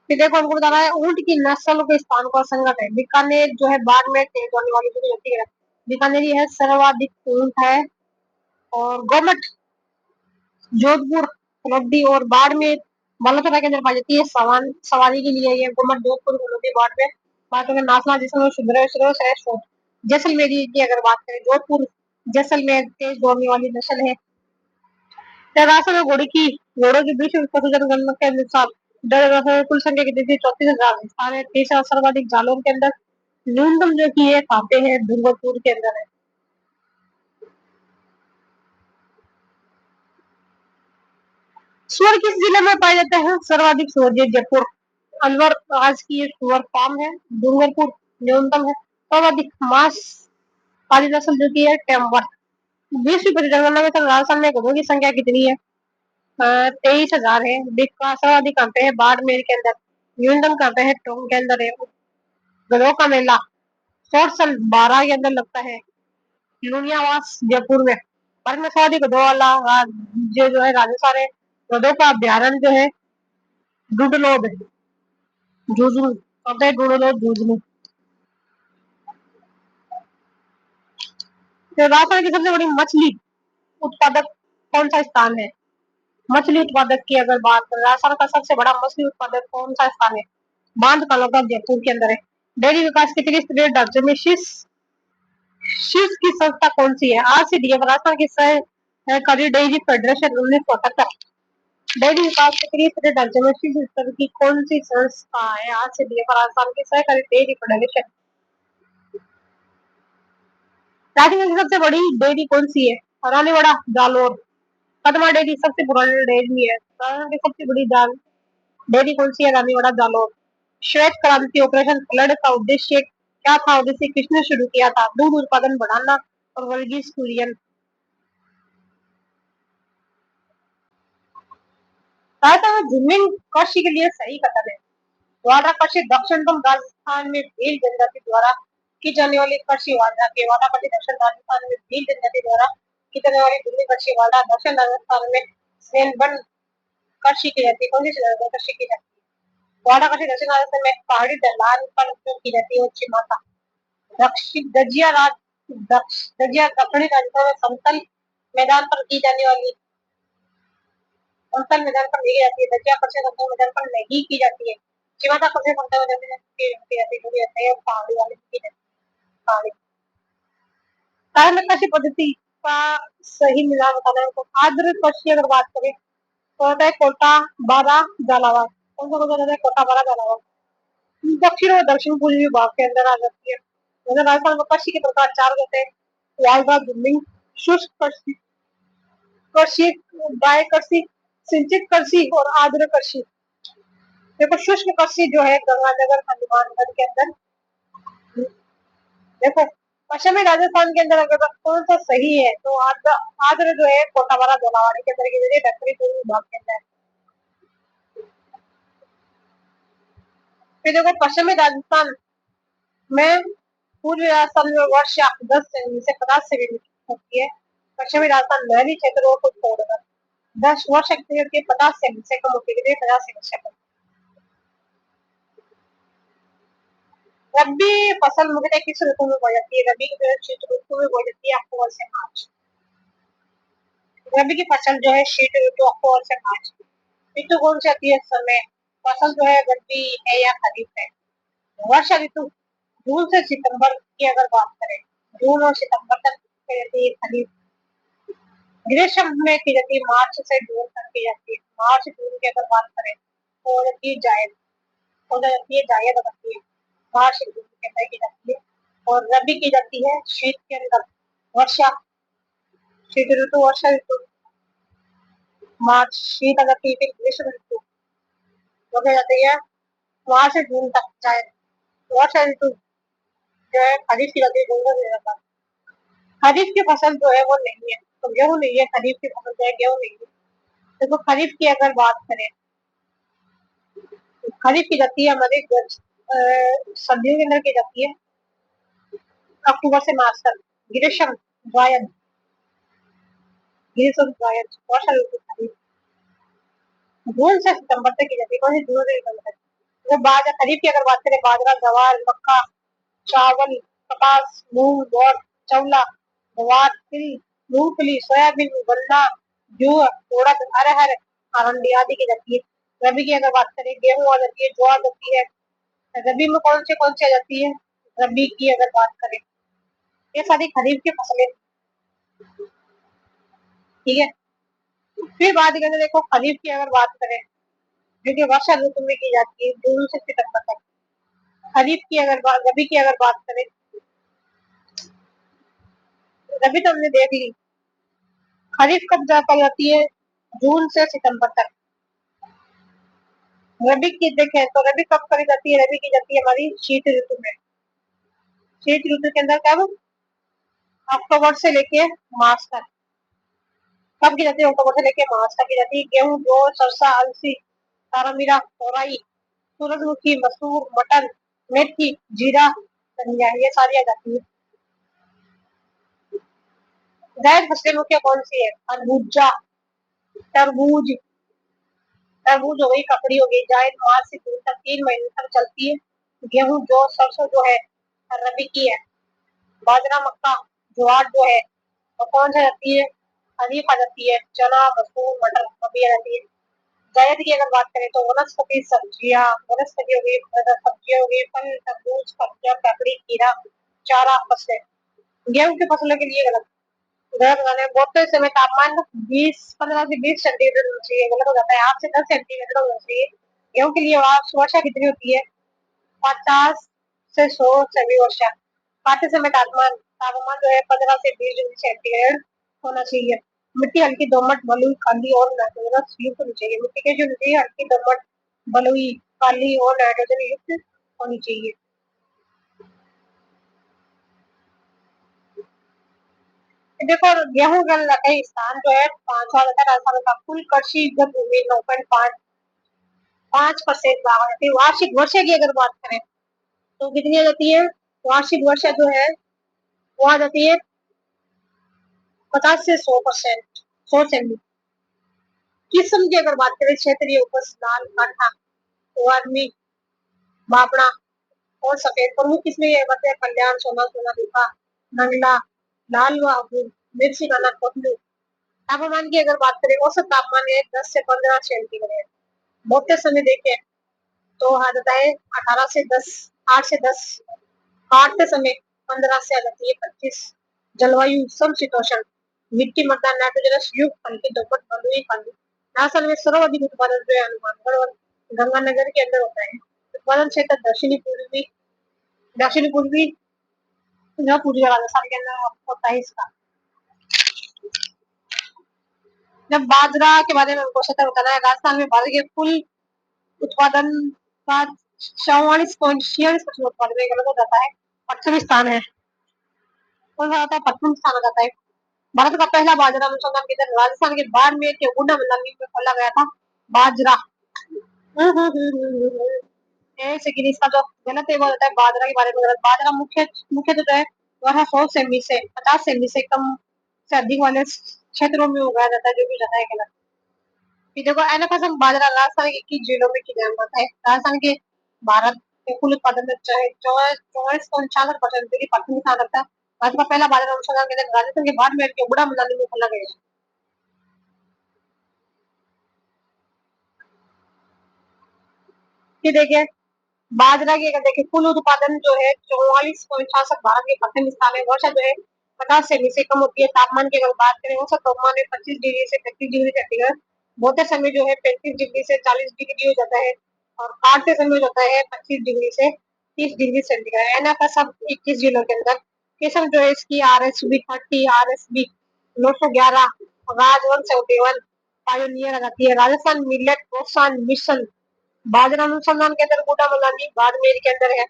फिर देखो, हमको बताना है ऊंट की नस्ल के स्थान का संगत है। बीकानेर जो है बाड़मेर तेज होने वाली जो होती है बीकानेरी है सर्वाधिक ऊंट है। और गोमट जोधपुर रद्दी और बाड़मेर बालोतरा के अंदर पाई जाती है। सवारी के लिए ये गोमट जोधपुर रद्दी बाड़मेर बातों में नाचना जिसमें सुधरे श्रेष्ठ जैसलमेरी की अगर बात करें जोधपुर जैसलमेर तेज दौड़ने वाली नस्ल है। राजस्थान में घोड़ों की विश्व जनगणना के अनुसार कुल संख्या कितनी थी? 34,000 है। स्थान है तीसरा सर्वाधिक जालौर के अंदर। न्यूनतम जो की है खाते हैं डूंगरपुर के अंदर है। सुअर किस जिले में पाए जाते हैं? सर्वाधिक सुअर जयपुर। अलवर आज की सुअर फार्म है। डूंगरपुर न्यूनतम है। सर्वाधिक मांस वाली नस्ल जो की है टेम्बर। विश्व जनगणना में राजस्थान में घोड़ों की संख्या कितनी है? 23,000 है। सर्वाधिक कहते हैं बाड़मेर के अंदर। न्यूनतम कहते हैं टोंक के अंदर है। गधों का मेला 12 के अंदर लगता है। लुनियावास जयपुर में। भारत में सर्वाधिक गधों वाला राज्य जो है राजस्थान है। गधों का अभ्यारण जो है डुडलोद झुंझुनू कहते हैं डुडलोद झुंझुनू। तो राजस्थान की सबसे बड़ी मछली उत्पादक कौन सा स्थान है? मछली उत्पादक की अगर बात करें राजस्थान का सबसे बड़ा मछली उत्पादक कौन सा स्थान है? बांध कालोगा जयपुर के अंदर है। डेयरी विकास के त्रिस्तरीय ढांचे में शीर्ष की संस्था कौन सी है? आज से राजस्थान की सहकारी डेयरी फेडरेशन 1978। डेयरी विकास के त्रिस्तरीय ढांचे में शीर्ष स्तर की कौन सी संस्था है? आज से राजस्थान की सहकारी डेयरी फेडरेशन। राजस्थान की सबसे बड़ी डेयरी कौन सी है? रानीवाड़ा जालोर। कदमा डेयरी सबसे पुरानी डेयरी है। राजस्थान की सबसे बड़ी डेयरी कौन सी है? रानीवाड़ा जालोर। श्वेत क्रांति ऑपरेशन फ्लड का उद्देश्य क्या था और इसे किसने शुरू किया था? दूध उत्पादन बढ़ाना और वर्गीज कुरियन। राजस्थान में जमीन कृषि के लिए सही कथन है। वाड़ा कृषि दक्षिणतम राजस्थान में भील जनजाति द्वारा की जाने वाली कृषि वाड़ा के वाड़ा कृषि दक्षिण राजस्थान में भील जनजाति द्वारा की जाने वाली भूमि कृषि वाड़ा दक्षिण राजस्थान में सेनबन कृषि की जाती है। कौन सी कृषि की जाती है? वाड़ा कृषि दक्षिण राजस्थान में पहाड़ी ढलान पर की जाती है। उच्च माता दजिया दक्षिणी राजस्थान में समतल मैदान पर की जाने वाली समतल मैदान पर नहीं जाती है। दजिया कृषि समतल मैदान पर नहीं की जाती है। चिमाता कृषि समतल मैदान में की जाती है और पहाड़ी वाले की जाती है। पहाड़ी में कृषि पद्धति का सही मिलान बताना है। तो आर्द्र कृषि अगर बात करें तो होता है कोटा बारा झालावाड़। कौन सा होता है? कोटा बारा झालावाड़। दक्षिण और दक्षिण पूर्वी भाग के अंदर आ जाती है। राजस्थान में कृषि के प्रकार 4 होते हैं। वालदा भूमि, शुष्क कृषि, कृषि बाह्य कृषि, सिंचित कृषि और आर्द्र कृषि। देखो शुष्क कृषि जो है गंगानगर हनुमानगढ़ के अंदर। देखो पश्चिमी राजस्थान के अंदर अगर कौन सा सही है तो आर्द्र जो है कोटावाड़ा झालावाड़ के अंदर की जगह दक्षिणी पूर्वी भाग के अंदर। फिर देखो पश्चिमी राजस्थान में पूर्वी राजस्थान में वर्षा 10 से 50 सेंटीमीटर होती है। पश्चिमी राजस्थान लहरी क्षेत्रों को छोड़कर 10 वर्ष की 50 से कम होती है। 50 से कम। रबी फसल मुख्यतः किस ऋतु में बोई जाती है? रबी की शीत ऋतु में बोई जाती है अक्टूबर से मार्च। रबी की फसल जो है शीत ऋतु अक्टूबर से मार्च। ऋतु कौन सी आती है समय? फसल जो है रबी है या खरीफ है? वर्षा ऋतु जून से सितंबर की अगर बात करें जून और सितंबर तक रहती है खरीफ। ग्रीष्म में की जाती है मार्च से जून तक की जाती है। मार्च जून की अगर बात करें तो हो जाती है जायद। हो जाती है जायद हो जाती है। मार्च जून के अंदर की जाती है। और रबी की जाती है शीत के अंदर। वर्षा शीत ऋतु वर्षा ऋतु मार्च शीत अगर की फिर ग्रीष्म ऋतु हो जाती है मार्च से जून तक जायद। वर्षा ऋतु जो है खरीफ की जाती है जून से ज्यादा। खरीफ की फसल जो है वो नहीं है तो गेहूं नहीं है। खरीफ की फसल जो है गेहूं नहीं है। देखो खरीफ की अगर बात करें तो खरीफ की जाती है हमारी सर्दियों के अंदर की जाती है अक्टूबर से मार्च तक। ग्रीष्म जायद ग्रीष्म जायद वर्षा ऋतु खरीफ जून से सितंबर तक की जाती है। कौन सी जून से सितंबर तक। तो खरीफ की अगर बात करें बाजरा जवार मक्का चावल कपास मूंग गोट चौला ज्वार तिल मूंगफली सोयाबीन गन्ना जूं उड़द अरहर अरंडी आदि की जाती है। रबी की अगर बात करें गेहूं आ जाती है ज्वार जाती है। रबी में कौन सी आ जाती है? रबी की अगर बात करें ये सारी खरीफ की फसलें। ठीक है। फिर बात करें देखो खरीफ की अगर बात करें, जो कि वर्षा ऋतु में की जाती है जून से सितंबर तक। खरीफ की अगर रबी की अगर बात करें, रबी तो हमने देख ली। खरीफ कब कर जाती है? जून से सितंबर तक। रबी की देखें तो रबी कब करी जाती है? रबी की जाती है हमारी शीत ऋतु में। शीत ऋतु के अंदर कब? अक्टूबर से लेके मार्च तक। कब की जाती है? अक्टूबर से लेके मार्च तक की जाती है। गेहूं, जौ, सरसा, अलसी, तारामीरा, तोराई, सूरजमुखी, मसूर, मटर, मेथी, जीरा, धनिया, ये सारी आ जाती है। जायद फसलें मुख्य कौन सी है? खरबूजा, तरबूज, तरबूज हो गई, ककड़ी हो गई। जायद मार्च से जून तक 3 महीने तक चलती है। गेहूं, जौ, सरसों जो है रबी की है। बाजरा, मक्का, ज्वार जो है वो कौन सा जाती है? खरीफ आ जाती है। चना, मसूर, मटर रबी आ जाती है। जायद की अगर बात करें तो वनस्पति सब्जियां, वनस्पति हो गई, सब्जियां हो गई, फल, तरबूज, सब्जियां, ककड़ी, खीरा, चारा फसलें। गेहूं की फसलों के लिए गलत। गलत बताने बोलते समय तापमान 15 से 20 सेंटीमीटर होना चाहिए। गलत हो जाता है। 8 से 10 सेंटीमीटर होना चाहिए। गेहूं के लिए वर्षा कितनी होती है? 50 से 100 सेमी वर्षा। काटते समय तापमान तापमान जो है 15 से 20 डिग्री सेंटीग्रेड होना चाहिए। मिट्टी हल्की, दोमट, बलुई, काली और नाइट्रोजन युक्त होनी चाहिए। मिट्टी की जो मिट्टी हल्की, दोमट, बलुई, काली और नाइट्रोजन युक्त होनी चाहिए। देखो गेहूं का लड़ाई स्थान जो है 5,000 का कुल कृषि भूमि 9.5% वार्षिक वर्षा की अगर बात करें तो कितनी आ जाती है? वार्षिक वर्षा जो है वो आ जाती है 50 से 100%। 100 सेमी। किस्म की अगर बात करें क्षेत्रीय उपज लाल, काठा, वार्मी, बापड़ा और सफेद। प्रमुख किस्में ये बताए कल्याण, सोना, सोनालिका, मंगला, लाल व मिर्ची, काला, कोटलू। तापमान की अगर बात करें औसत तापमान है 10 से 15 सेंटीग्रेड। बोते समय देखें तो आ जाता है 18 से 10, 8 से 10। काटते समय 15 से आ जाती है 25। जलवायु समशीतोष्ण। मिट्टी मृदा नाइट्रोजनस युक्त हल्की, दोपट, बलुई, काली। राजस्थान में सर्वाधिक उत्पादन जो है हनुमानगढ़ और गंगानगर के अंदर होता है। उत्पादन क्षेत्र दक्षिणी पूर्वी यह पूर्वी राजस्थान के अंदर होता है इसका। जब बाजरा के बारे में हमको सतर्क बताना है, राजस्थान में बाजरे के कुल उत्पादन का 44.46% उत्पादन में गलत हो जाता है। पश्चिमी स्थान है। कौन सा आता है? पश्चिम स्थान आ जाता है। भारत का पहला बाजरा अनुसंधान केंद्र राजस्थान के बाड़मेर के गुड्डा मंडल में खोला गया था। बाजरा। ऐसे कि इसका जो गलत है वो होता है बाजरा के बारे में गलत। बाजरा मुख्य मुख्य जो है वह 100 सेमी से 50 सेमी से कम से अधिक वाले क्षेत्रों में उगाया जाता है, जो कि ज्यादा है गलत। कि देखो एनाफासम बाजरा राजस्थान के 21 जिलों में किया जाता है। राजस्थान के भारत के कुल उत्पादन में चाहे 44.66% की पश्चिमी स्थान रखता है। भारत का पहला बाजरा अनुसंधान केंद्र राजस्थान के बाड़मेर के गुड़ा मंडल में खोला गया है। फिर देखिए बाजरा की अगर देखिए कुल उत्पादन जो है 44.66 भारत के पश्चिमी स्थान है। वर्षा जो है 50 सेमी से कम होती है। तापमान की अगर बात करें औसत तापमान है 25 डिग्री से 35 डिग्री सेंटीग्रेड। बोते समय जो है 35 डिग्री से 40 डिग्री हो जाता है। और काटते समय हो जाता है 25 डिग्री से 30 डिग्री सेंटीग्रेड। एना का सब 21 जिलों के अंदर किस्म जो है इसकी RSB 30, RSB 911, राज 171 पायोनियर आ जाती है। राजस्थान मिलेट प्रोत्साहन मिशन बाजरा अनुसंधान केंद्र गोडा मलानी बाड़मेर के अंदर है।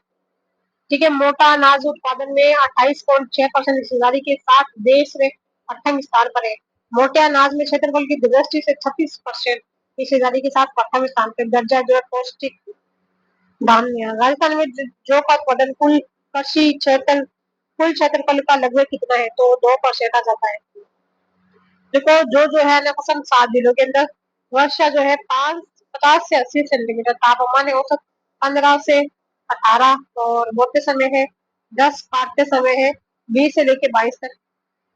ठीक है। मोटा अनाज उत्पादन में 28.6% हिस्सेदारी के साथ देश में 8वें स्थान पर है। मोटे अनाज में क्षेत्रफल की दृष्टि से 36% हिस्सेदारी के साथ 8वें स्थान पर दर्जा जो है पौष्टिक धान्य। राजस्थान में जौ का उत्पादन कुल क्षेत्रफल का लगभग कितना है? तो 2% आ जाता है। देखो जो है ना कसम 7 जिलों के अंदर वर्षा जो है 50 से 80 सेंटीमीटर। तापमान है औसत 15 से 18 और बोते समय है 10, काटते समय है 20 से लेके 22 तक।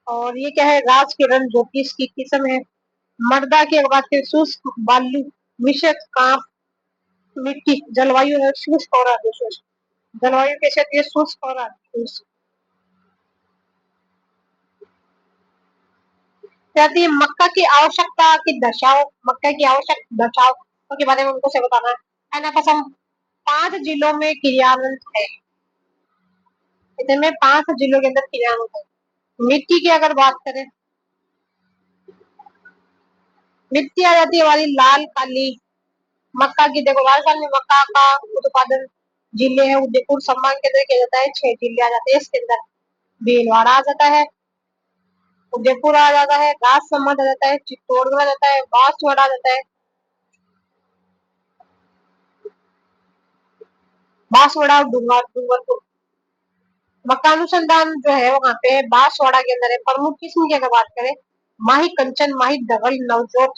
और ये क्या है? राज किरण जो कि इसकी किस्म है। मृदा की बात करें शुष्क, बालू मिश्रित, कांप मिट्टी। जलवायु है शुष्क और शुष्क। जलवायु कैसे होती है? शुष्क और शुष्क। जाती है मक्का की आवश्यकता की दर्शाओ, मक्का की आवश्यक दर्शाओ के बारे में उनको से बताना है। कसम 5 जिलों में क्रियान्वित है, इतने 5 जिलों के अंदर क्रियान्वित है। मिट्टी की अगर बात करें, मिट्टी आ जाती है हमारी लाल काली। मक्का की देखो, राजस्थान में मक्का का उत्पादन जिले है उदयपुर संभाग के अंदर किया जाता है, 6 जिले आ जाते हैं इसके अंदर। भीलवाड़ा आ जाता है, उदयपुर आ जाता है, राजसमंद आ जाता है, चित्तौड़गढ़ आ जाता है, बांसवाड़ा आ जाता है, बांसवाड़ा और डूंगरपुर। मक्का अनुसंधान जो है वहाँ पे बांसवाड़ा के अंदर है। प्रमुख किस्म की अगर बात करें, माही कंचन, माही धवल, नवजोत,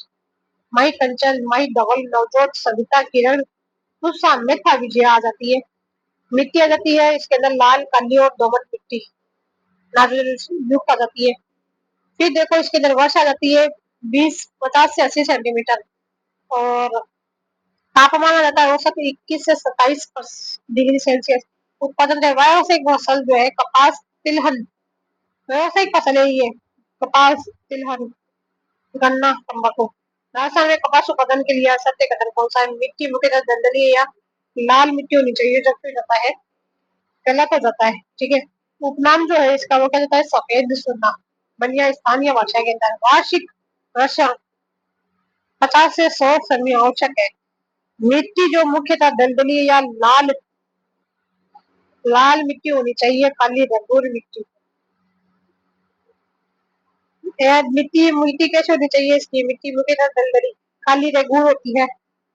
माही कंचन, माही धवल, नवजोत, सविता, किरण, तुषा, मेथा, विजया आ जाती है। मिट्टी आ जाती है इसके अंदर लाल, काली और दोमट मिट्टी नाइट्रोजन युक्त आ जाती है। फिर देखो इसके अंदर वर्षा आ जाती है 50 से 80 सेंटीमीटर, और तापमान आ जाता है औसत 21 से 27 डिग्री सेल्सियस। उत्पादन जो है व्यावसायिक फसल जो है कपास, तिलहन, व्यावसायिक फसल है ये, कपास, तिलहन, गन्ना, तंबाकू। राजस्थान में कपास उत्पादन के लिए सत्य कथन कौन सा है? मिट्टी मुख्यतः दलदली या लाल मिट्टी होनी चाहिए, जब फिर जाता है गलत हो जाता है, ठीक है। उपनाम जो है इसका वो क्या जाता है, सफेद सुरना। बनिया स्थानीय भाषा के अंदर वार्षिक वर्षा 50 से 100 सेमी आवश्यक है। मिट्टी जो मुख्यतः दलदली या लाल लाल मिट्टी होनी चाहिए, काली रंगूर मिट्टी। मिट्टी मिट्टी कैसे होनी चाहिए इसकी? मिट्टी मुख्यतः दलदली काली रेगूर होती है,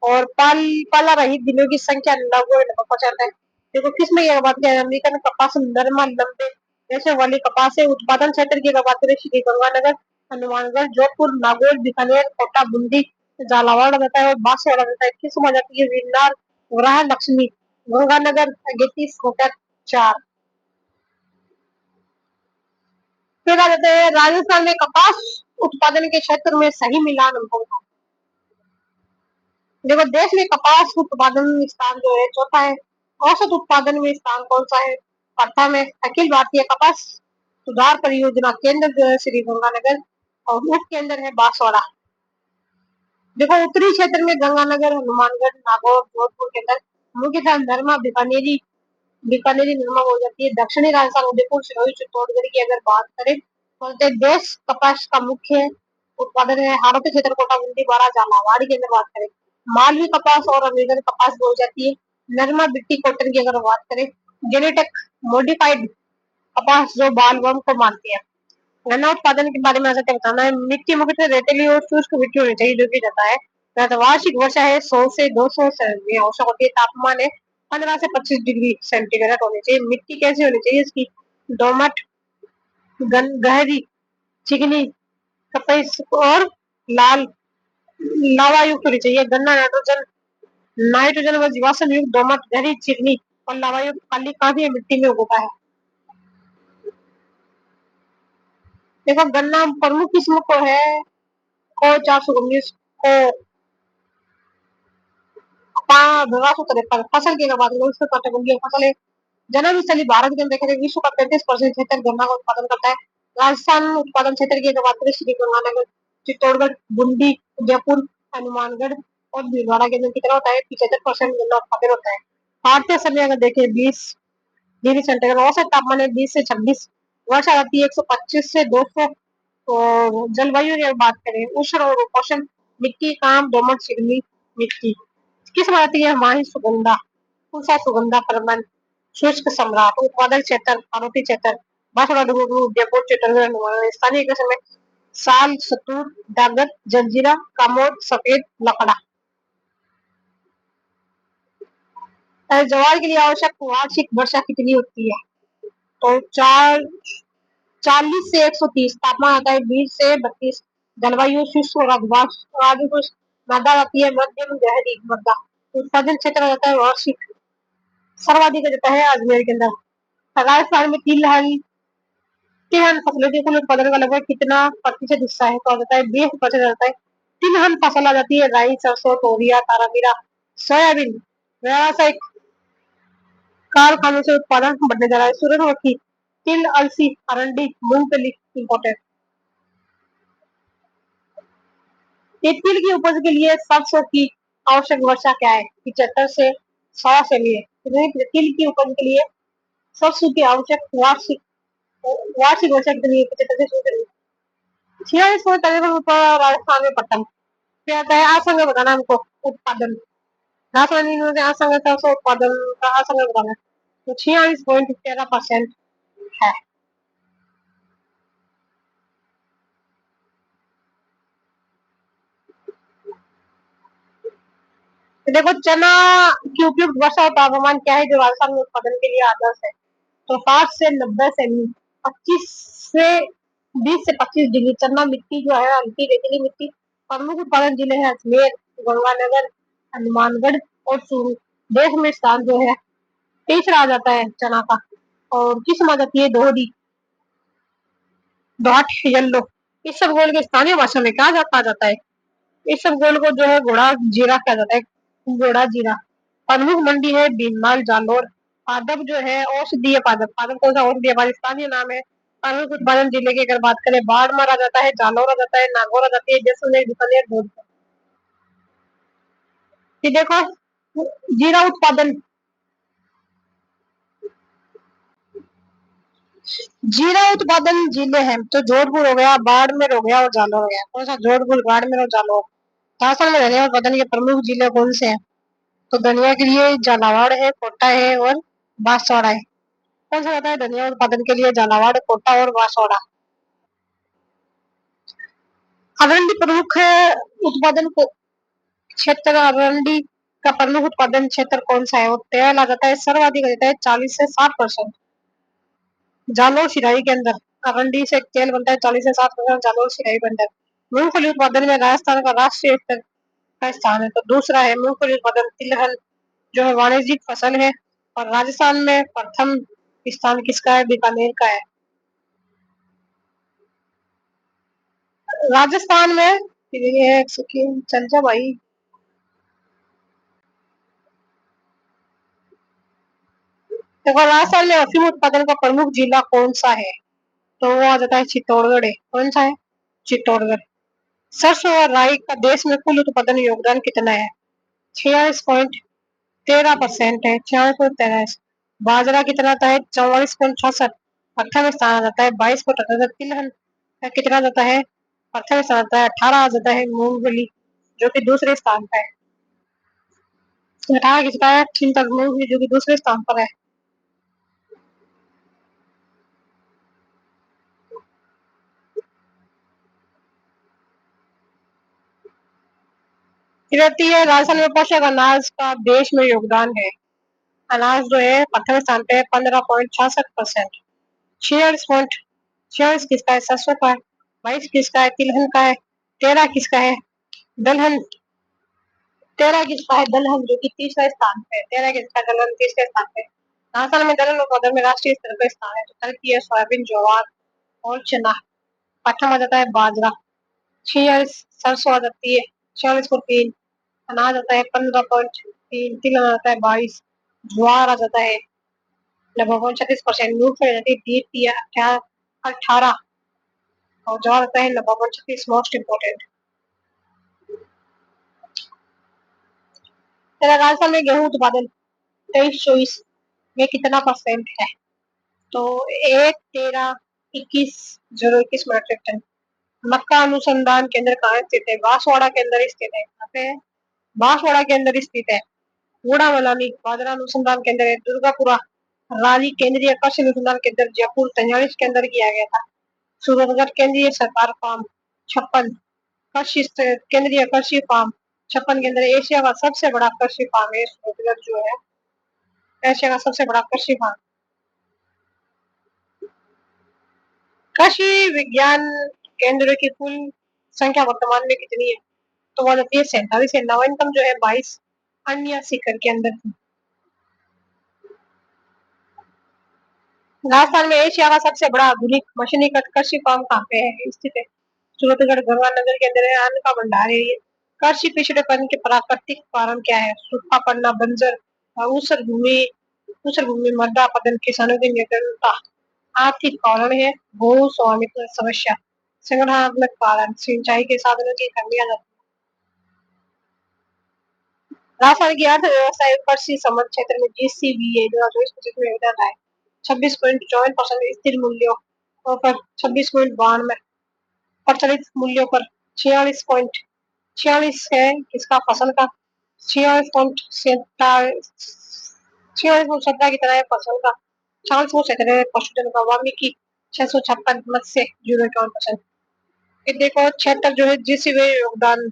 और पाला रहित दिनों की संख्या लगभग 50 है। देखो किसमें यह बात है, अमेरिकन कपास, नरमा, लंबे रेशे वाली कपास है। उत्पादन क्षेत्र की बात करें, श्री गंगानगर, हनुमानगढ़, जोधपुर, नागौर, बीकानेर, कोटा, बूंदी, झालावाड़ रहता है और बांसवाड़ा रहता है। किस्म आ जाती है विन्नार, ग्रह लक्ष्मी, गंगानगर, अगेती, कोटा 4। फिर आ जाते हैं राजस्थान में कपास उत्पादन के क्षेत्र में सही मिलान हमको। देखो देश में कपास उत्पादन स्थान जो है चौथा है। औसत उत्पादन में स्थान कौन सा है? प्रथम है। अखिल भारतीय कपास सुधार परियोजना केंद्र जो है श्री गंगानगर, और उप केंद्र है बांसवाड़ा। देखो उत्तरी क्षेत्र में गंगानगर, हनुमानगढ़, नागौर, जोधपुर के अंदर मुख्यतः नरमा, बीकानेरी बीकानेरी नरमा हो जाती है। दक्षिणी राजस्थान, उदयपुर, सिरोही, चित्तौड़गढ़ की अगर बात करें तो देश कपास का मुख्य उत्पादन है। हाड़ौती क्षेत्र कोटा, बूंदी, बारा, झालावाड़ की अगर बात करें, मालवी कपास और अमेरिकन कपास बोई जाती है। नरमा बिट्टी कॉटन की अगर बात करें, जेनेटिक मॉडिफाइड कपास जो बालवम को मानती है। गन्ना उत्पादन के बारे में ऐसा बताना है, मिट्टी मुख्यतः रेतीली और शुष्क मिट्टी होनी चाहिए, जो कि जाता है। वार्षिक वर्षा है 100 से 200 सेमी औसत होती है। तापमान है 15 से 25 डिग्री सेंटीग्रेड होनी चाहिए। मिट्टी कैसी होनी चाहिए इसकी? दोमट, गहरी, चिकनी, कपास और लाल लावा युक्त होनी चाहिए। गन्ना नाइट्रोजन नाइट्रोजन व जीवाश्म युक्त, दोमट, गहरी, चिकनी और लावा युक्त काली कांदी मिट्टी में उगता है। देखो गन्ना प्रमुख किस्म को है को 419 को 1253। फसल की अगर बात करें, उससे कांटेबंदी फसल है। जन्म स्थली भारत के अंदर देखें विश्व का 35% क्षेत्र गन्ना का उत्पादन करता है। राजस्थान उत्पादन क्षेत्र की अगर बात करें, श्री गंगानगर, चित्तौड़गढ़, बूंदी, उदयपुर, हनुमानगढ़ और भीलवाड़ा के अंदर कितना होता है? 75% गन्ना उत्पादन होता है। भारतीय समय अगर देखें 20 डिग्री सेंटीग्रेड, औसत तापमान है 20 से 26, वर्षा रहती है 125 से 200। और जलवायु की बात करें, उष्ण और उपोष्ण मिट्टी, काम, दोमट, चिकनी मिट्टी। किस आती है हमारी सुगंधा, पूसा सुगंधा प्रबंध, शुष्क सम्राट, उत्पादक क्षेत्र, आरोपी क्षेत्र, बांसवाड़ा, डूंगरपुर, उदयपुर, चित्तौड़गढ़, स्थानीय कृषि में साल, सतूर, डागर, जंजीरा, कामोद, सफेद, लकड़ा। ज्वार के लिए आवश्यक वार्षिक वर्षा कितनी होती है? तो 40 से 130। तापमान आता है 20 से 32। जलवायु शुष्क और अर्धशुष्क, मृदा आती है मध्यम गहरी मृदा। उत्पादन क्षेत्र रहता है वार्षिक सर्वाधिक रहता है अजमेर के अंदर। राजस्थान में तिलहन फसलों के कुल उत्पादन का लगभग कितना प्रतिशत हिस्सा है? तो रहता है 20% रहता है। तिलहन फसल आ जाती है राई, सरसों, तोरिया, तारामीरा, सोयाबीन। व्यावसायिक कारखानों से उत्पादन बढ़ने जा रहा है। सूरजमुखी, तिल, अलसी, अरंडी, मूंगफली इम्पोर्टेंट। ये तिल की उपज के लिए सरसों की आवश्यक वर्षा क्या है? 75 से 100 सेमी। तिल की उपज के लिए सरसों की आवश्यक वार्षिक वार्षिक वर्षा कितनी है? 75 से 100 सेमी। 46 को राजस्थान में पट्टन क्या आता है? आसंग बताना हमको। उत्पादन रासायनिक रूप से आसंग सरसों उत्पादन का आसंग बताना है। तो 46.13% है। तो देखो चना की उपयुक्त वर्षा और तापमान क्या है जो राजस्थान में उत्पादन के लिए आदर्श है? तो 60 से 90 सेमी। 25 से 20 से 25 डिग्री। चना मिट्टी जो है हल्की रेतीली मिट्टी। प्रमुख उत्पादन जिले हैं अजमेर, गंगानगर, हनुमानगढ़ और चूरू। देश में स्थान जो है तीसरा आ जाता है चना का। और किस्म आ जाती है दोहरी डॉट येलो। इस सब गोल के स्थानीय भाषा में कहा जाता है? इस सब गोल को जो है घोड़ा जीरा कहा जाता है। घोड़ा जीरा। प्रमुख मंडी है भीनमाल जालोर। पादप जो है औषधीय पादप। पादप कौन सा? औषधीय पादप स्थानीय नाम है। प्रमुख उत्पादन जिले की अगर बात करें बाड़मेर आ जाता है, जालोर आ जाता है, नागौर आ जाती है, जैसलमेर, बीकानेर, जोधपुर। ये देखो जीरा उत्पादन। जीरा उत्पादन जिले हैं तो जोधपुर हो गया, बाड़मेर हो गया और जालोर हो गया। कौन सा? जोधपुर, बाड़मेर और जालोर। झारखंड में रहने और उत्पादन के प्रमुख जिले कौन से हैं? तो धनिया के लिए झालावाड़ है, कोटा है और बांसवाड़ा है। कौन सा रहता है धनिया उत्पादन के लिए? झालावाड़, कोटा और बांसवाड़ा। अरंडी प्रमुख उत्पादन क्षेत्र। अरंडी का प्रमुख उत्पादन क्षेत्र कौन सा है? वो तेल आ जाता है, सर्वाधिक रहता है 40 से 60%। जालोर सिराई के अंदर अरंडी से तेल बनता है 40 से 60%। जालोर सिराई के अंदर मूंगफली उत्पादन में राजस्थान का राष्ट्रीय स्तर का स्थान है। तो दूसरा है मूंगफली उत्पादन तिलहन जो है वाणिज्यिक फसल है। और राजस्थान में प्रथम स्थान किसका है? बीकानेर का है। राजस्थान में ये चल जा भाई। देखो राजस्थान में अफीम उत्पादन का प्रमुख जिला कौन सा है? तो वो आ जाता है चित्तौड़गढ़ है। कौन सा है? चित्तौड़गढ़। सरसों और राई का देश में कुल उत्पादन योगदान कितना है? 46.13% है। 46.13। बाजरा कितना आता है? 44.66। प्रथम स्थान आ जाता है 22.78। तिलहन का कितना आ जाता है? प्रथम स्थान आता है 18 आ जाता है। मूंगफली जो कि दूसरे स्थान पर है। 18 किसका है? चिंतक मूंगफली जो कि दूसरे स्थान पर है। रहती है राजस्थान में पोषक अनाज का देश में योगदान है। अनाज जो है प्रथम स्थान पे 15.66%। 46 किसका है? सरसों का है। 22 किसका है? तिलहन का है। 13 किसका है? दलहन। 13 किसका है? दलहन जो कि तीसरे स्थान पे है। 13 किसका है? दलहन तीसरे स्थान पे। राजस्थान में दलहन उत्पादन में राष्ट्रीय स्तर पर स्थान है। तो तरकी है सोयाबीन, ज्वार और चना। प्रथम आ जाता है बाजरा। 46 सरसों आ जाती है 46.3। अनाज आता है 15.3। तिलहन आता है 22। ज्वार आ जाता है 9.36%। मूंगफली आ जाती है 18। और ज्वार आता है 9.36। Most important. तेरा राजस्थान में गेहूं उत्पादन 23-24 में कितना परसेंट है? तो 1, 13, 21, 0, 21 मीट्रिक टन। मक्का अनुसंधान केंद्र कहाँ स्थित है? बांसवाड़ा के अंदर स्थित है। कहाँ पे है? बांसवाड़ा के अंदर स्थित है। बूढ़ा मलानी बाजरा अनुसंधान केंद्र है दुर्गापुरा। राली केंद्रीय कृषि अनुसंधान केंद्र जयपुर 43 के अंदर किया गया था। सूरतगढ़ केंद्रीय सरकार फार्म 56। कृषि केंद्रीय कृषि फार्म 56 के अंदर एशिया का सबसे बड़ा कृषि फार्म है सूरतगढ़ जो है एशिया का सबसे बड़ा कृषि फार्म। कृषि विज्ञान केंद्र की कुल संख्या वर्तमान में कितनी है? तो वो जाती है 47 है। नवीनतम जो है 22 अन्य सीकर के अंदर थी। राजस्थान में एशिया का सबसे बड़ा आधुनिक मशीनीकृत कृषि फार्म कहाँ पे है स्थित है? सूरतगढ़ गंगानगर के अंदर है। अन्न का भंडार है ये। कृषि पिछड़ेपन के प्राकृतिक कारण क्या है? सूखा पड़ना, बंजर ऊसर भूमि मृदा अपरदन, किसानों की निरंतरता। आर्थिक कारण है भू स्वामित्व समस्या। संगठनात्मक कारण सिंचाई के साधनों की कमी आ जाती है। राजस्थान की अर्थव्यवस्था एक कृषि संबद्ध क्षेत्र में जीसीबीए 2024-25 में योगदान रहा है 26.54% स्थिर मूल्यों पर 26.92 प्रचलित मूल्यों पर 46.46 है किसका फसल का 46.17 की तरह है फसल का 40.17 है पशुधन का वाल्मीकि 656 मत्स्य 0.51%। फिर देखो क्षेत्र जो है जीसीबी योगदान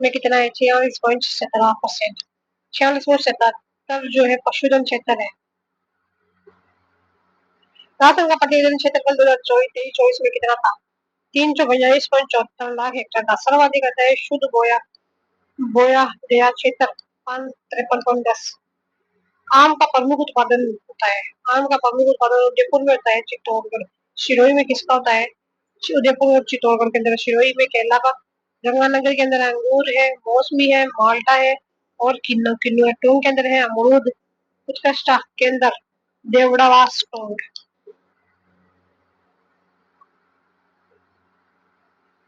में कितना है 46.17%। 46.77 जो है पशुधन क्षेत्र है। राजस्थान का प्रतिदिन क्षेत्रफल 2024-23 में कितना था 342.74 लाख हेक्टेयर था। सर्वाधिक आता है शुद्ध बोया बोया गया क्षेत्र 553.10। आम का प्रमुख उत्पादन होता है आम का प्रमुख उत्पादन उदयपुर में होता है चित्तौड़गढ़ सिरोही में किसका होता है उदयपुर और चित्तौड़गढ़ के अंदर सिरोही में केला का गंगानगर के अंदर अंगूर है मौसमी है माल्टा है और किन्नू है टोंक के अंदर है अमरूद उत्कृष्टा के अंदर देवड़ावास टोंक।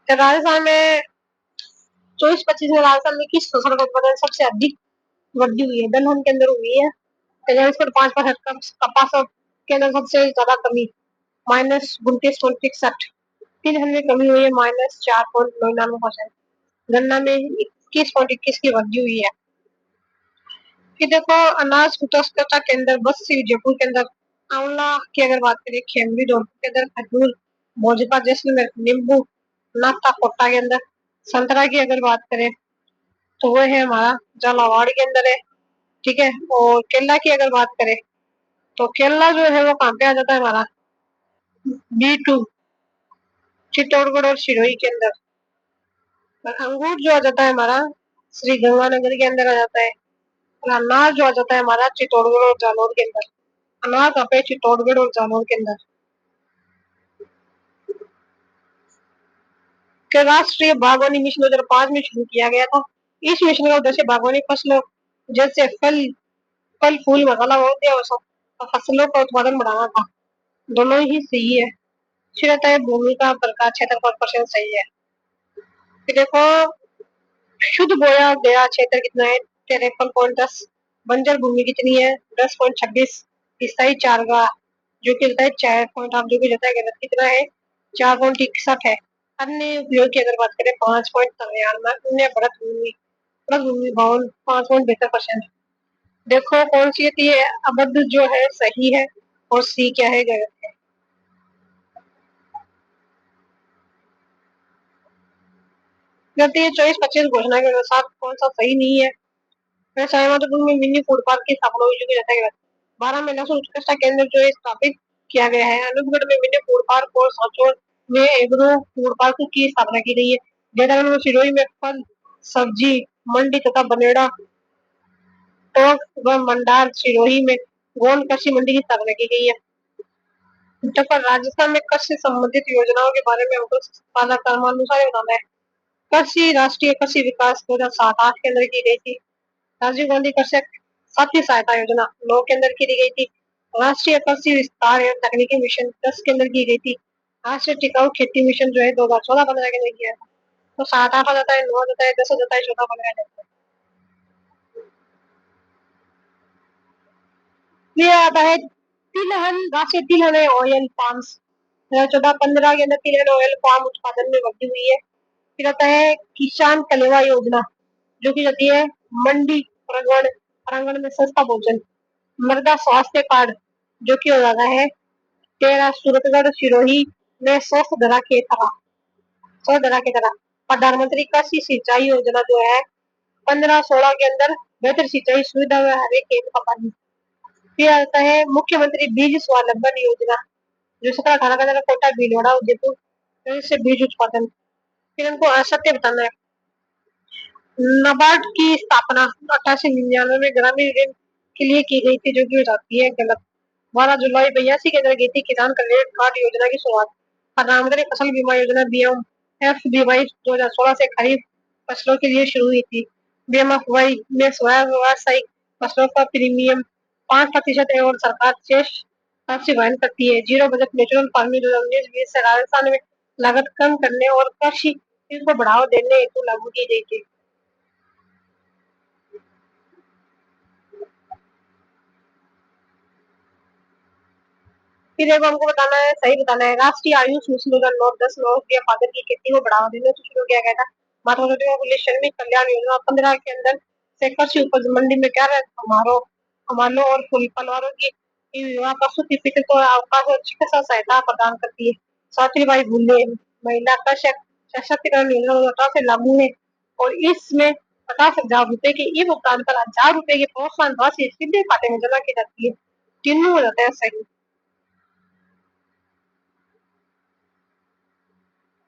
राजस्थान में 24-25 में राजस्थान में किस फसल का उत्पादन सबसे अधिक वृद्धि हुई है दलहन के अंदर हुई है 5% कपास के अंदर सबसे ज्यादा कमी -29.61 तिलहन में कमी हुई है -4.99%। गन्ना में 21.21 की वृद्धि हुई है। फिर देखो अनाज उत्कृष्टता के अंदर बस्सी जयपुर के अंदर आंवला की अगर बात करें खेमरी धौलपुर के अंदर खजूर भोजपा जैसलमेर नींबू नाथा कोटा के अंदर संतरा की अगर बात करें तो वो है हमारा झालावाड़ के अंदर है ठीक है। और केला की अगर बात करें तो केला जो है वो कहाँ पे आ जाता है हमारा B2 चित्तौड़गढ़ और सिरोही के अंदर। और अंगूर जो आ जाता है हमारा श्री गंगानगर के अंदर आ जाता है। और अनार जो आ जाता है हमारा चित्तौड़गढ़ और जालौर के अंदर। अनार कहाँ पे चित्तौड़गढ़ और जालौर के अंदर। के राष्ट्रीय बागवानी मिशन 2005 में शुरू किया गया था। इस मिशन का उद्देश्य बागवानी फसलों जैसे फल फल फूल मसाला और फसलों का उत्पादन बढ़ाना था। दोनों ही सही है। फिर आता है भूमि का प्रकार क्षेत्रफल परसेंट सही है। फिर देखो शुद्ध बोया गया क्षेत्र कितना है 53.10। बंजर भूमि कितनी है 10.26। स्थायी चारागाह जो कि होता है 4 जो कि होता है गलत कितना है 4.61 है। अन्य उपयोग की अगर बात करें 5.93। अन्य भरत भूमि भवन 5.72%। देखो कौन सी होती है अबद्ध जो है सही है और सी क्या है गलत है। गलती 24-25 घोषणा के अनुसार कौन सा सही नहीं है। सहमतपुर में मिनी फूड पार्क की स्थापना हुई जो कि रहता है 12 महिला उत्कृष्टता केंद्र जो है स्थापित किया गया है। अनूपगढ़ में मिनी फूड पार्क और सांचौर में एग्रो फूड पार्क की स्थापना की गई है। जयनगर में सिरोही में फल सब्जी मंडी तथा बनेड़ा टोंक व मंडार सिरोही में गोंद कृषि मंडी की स्थापना की गई है। उत्तर राजस्थान में कृषि संबंधित योजनाओं के बारे में हमको ताजा क्रमानुसार बताना है। कृषि राष्ट्रीय कृषि विकास 2007-8 के अंदर की गई थी। राजीव गांधी कृषक साथी सहायता योजना 9 के अंदर की गई थी। राष्ट्रीय कृषि विस्तार एवं तकनीकी मिशन 10 के अंदर की गई थी। राष्ट्रीय टिकाऊ खेती मिशन जो है 2014-15 के अंदर किया था। तो 7-8 हो जाता है 9 हो जाता है 10 हो जाता है 14-15 जाता है। ये आता है तिलहन राष्ट्रीय तिलहन ऑयल पाम्स 2014-15 के अंदर तिलहन ऑयल पाम उत्पादन में वृद्धि हुई है। फिर आता है किसान कलेवा योजना जो की जाती है मंडी प्रांगण में सस्ता भोजन। मृदा स्वास्थ्य कार्ड जो कि हो जाता है 13 सूरतगढ़ सिरोही में स्वस्थ धरा की तरह। प्रधानमंत्री कृषि सिंचाई योजना जो है 15-16 के अंदर बेहतर सिंचाई सुविधा में हर एक खेत का पानी। फिर आता है मुख्यमंत्री बीज स्वावलंबन योजना जो 17-18 का अंदर कोटा भीलवाड़ा उदयपुर से बीज उत्पादन। फिर इनको असत्य बताना है। नाबार्ड की स्थापना 88-99 में ग्रामीण ऋण के लिए की गई थी जो कि हो जाती है गलत। 12 जुलाई 82 के अंदर की थी किसान क्रेडिट कार्ड योजना की शुरुआत। प्रधानमंत्री फसल बीमा योजना BMFBY 2016 से खरीफ फसलों के लिए शुरू हुई थी। BMFY में स्वयं व्यावसायिक फसलों का प्रीमियम 5% है और सरकार शेष राशि वहन करती है। जीरो बजट नेचुरल फार्मिंग 2019-20 से राजस्थान में लागत कम करने और कृषि को बढ़ावा देने हेतु लागू की गई थी। फिर एक हमको बताना है, सही बताना है, राष्ट्रीय आयुष मिशन 2009-10 में औषधीय पादप की खेती को बढ़ावा देने से शुरू किया गया था। महात्मा ज्योतिबा फुले श्रमिक कल्याण योजना 15 के अंदर से कृषि उपज मंडी में क्या है, हमारो और फूल फलवारों की विवाह का सर्टिफिकेट और अवकाश और चिकित्सा सहायता प्रदान करती है। सावित्रीबाई फुले महिला का सशक्तिकरण योजना 2018 से लागू है और इसमें 50,000 रुपए के ई भुगतान पर 1,000 रुपए की प्रोत्साहन राशि सीधे खाते में जमा की जाती है। तीनों हो जाता है सही।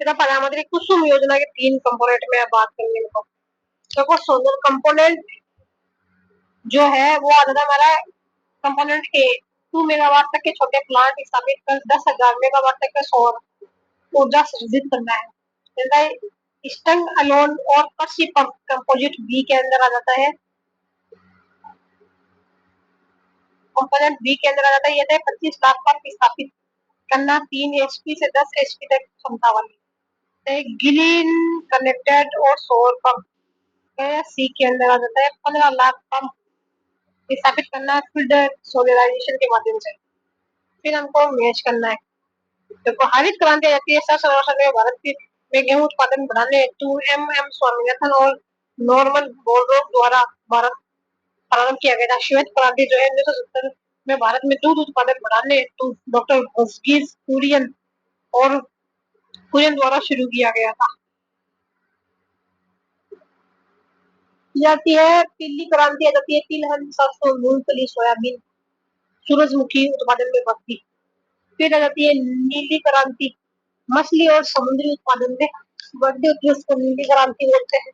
फिर प्रधानमंत्री कुसुम योजना के 3 कंपोनेंट में बात करेंगे। देखो सोलर कंपोनेंट जो है वो आ जाता है हमारा कंपोनेंट ए, 2 मेगावाट तक के छोटे प्लांट स्थापित कर 10,000 मेगावाट तक का सौर ऊर्जा सृजित करना है। जैसा स्टंग अलोन और कृषि पंप कंपोजिट बी के अंदर आ जाता है। कंपोनेंट बी के अंदर आ जाता है, ये 25 लाख पर स्थापित करना 3 HP से 10 HP तक क्षमता वाली। ग्रीन कनेक्टेड और सौर पंप सी के अंदर आ जाता है, 15 लाख पंप स्थापित करना फील्ड सोलराइजेशन के माध्यम से। फिर हमको मैच करना है। देखो हरित क्रांति आ जाती है, सर्वसमावेशन में भारत की में गेहूं उत्पादन बढ़ाने हेतु MM स्वामीनाथन और नॉर्मन बोरलॉग द्वारा भारत प्रारंभ किया गया था। श्वेत क्रांति जो है 1970 में भारत में दूध उत्पादन बढ़ाने हेतु डॉक्टर वर्गीस कुरियन द्वारा शुरू किया गया था। जाती है पीली क्रांति आ जाती है, तिलहन, सरसों, मूंगफली, सोयाबीन, सूरजमुखी उत्पादन में बढ़ती। फिर आ जाती है नीली क्रांति, मछली और समुद्री उत्पादन में बढ़ती होती है, उसको नीली क्रांति बोलते हैं।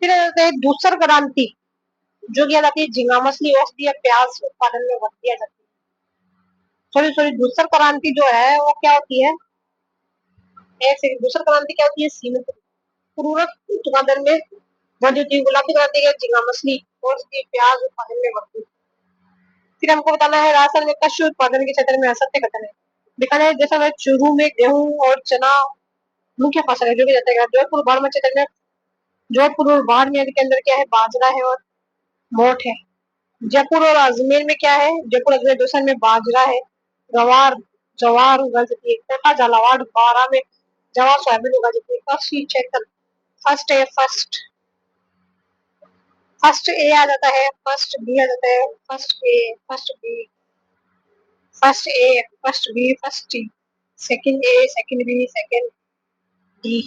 फिर आ जाता है दूसर क्रांति, जो कि आ जाती है झींगा मछली, औषधि, प्याज उत्पादन में बढ़ती आ जाती है। सॉरी दूसर क्रांति जो है वो क्या होती है, एक सेकंड, दूसर क्रांति क्या होती है, सीमित पूरक उत्पादन में बढ़ती। गुलाबी क्रांति के झींगा मछली, औषधि, प्याज उत्पादन में बढ़ती। फिर हमको बताना है राजस्थान में कृषि उत्पादन के क्षेत्र में असत्य कथन है। दिखाना है जैसा मैं चूरू में गेहूं और चना मुख्य फसल है जो कि जाता है। जोधपुर बाड़मेर क्षेत्र में, जोधपुर और बाड़मेर के अंदर क्या है, बाजरा है और मोठ है। जयपुर और अजमेर में क्या है, जयपुर अजमेर दोसा में बाजरा है, गवार जवार उगा जाती है। कोटा झालावाड़ बारा में जवार सोयाबीन उगा जाती है। कृषि क्षेत्र फर्स्ट ए आ जाता है, फर्स्ट बी आ जाता है, first A, first B, first A, first B, first T, second A, second B, second D.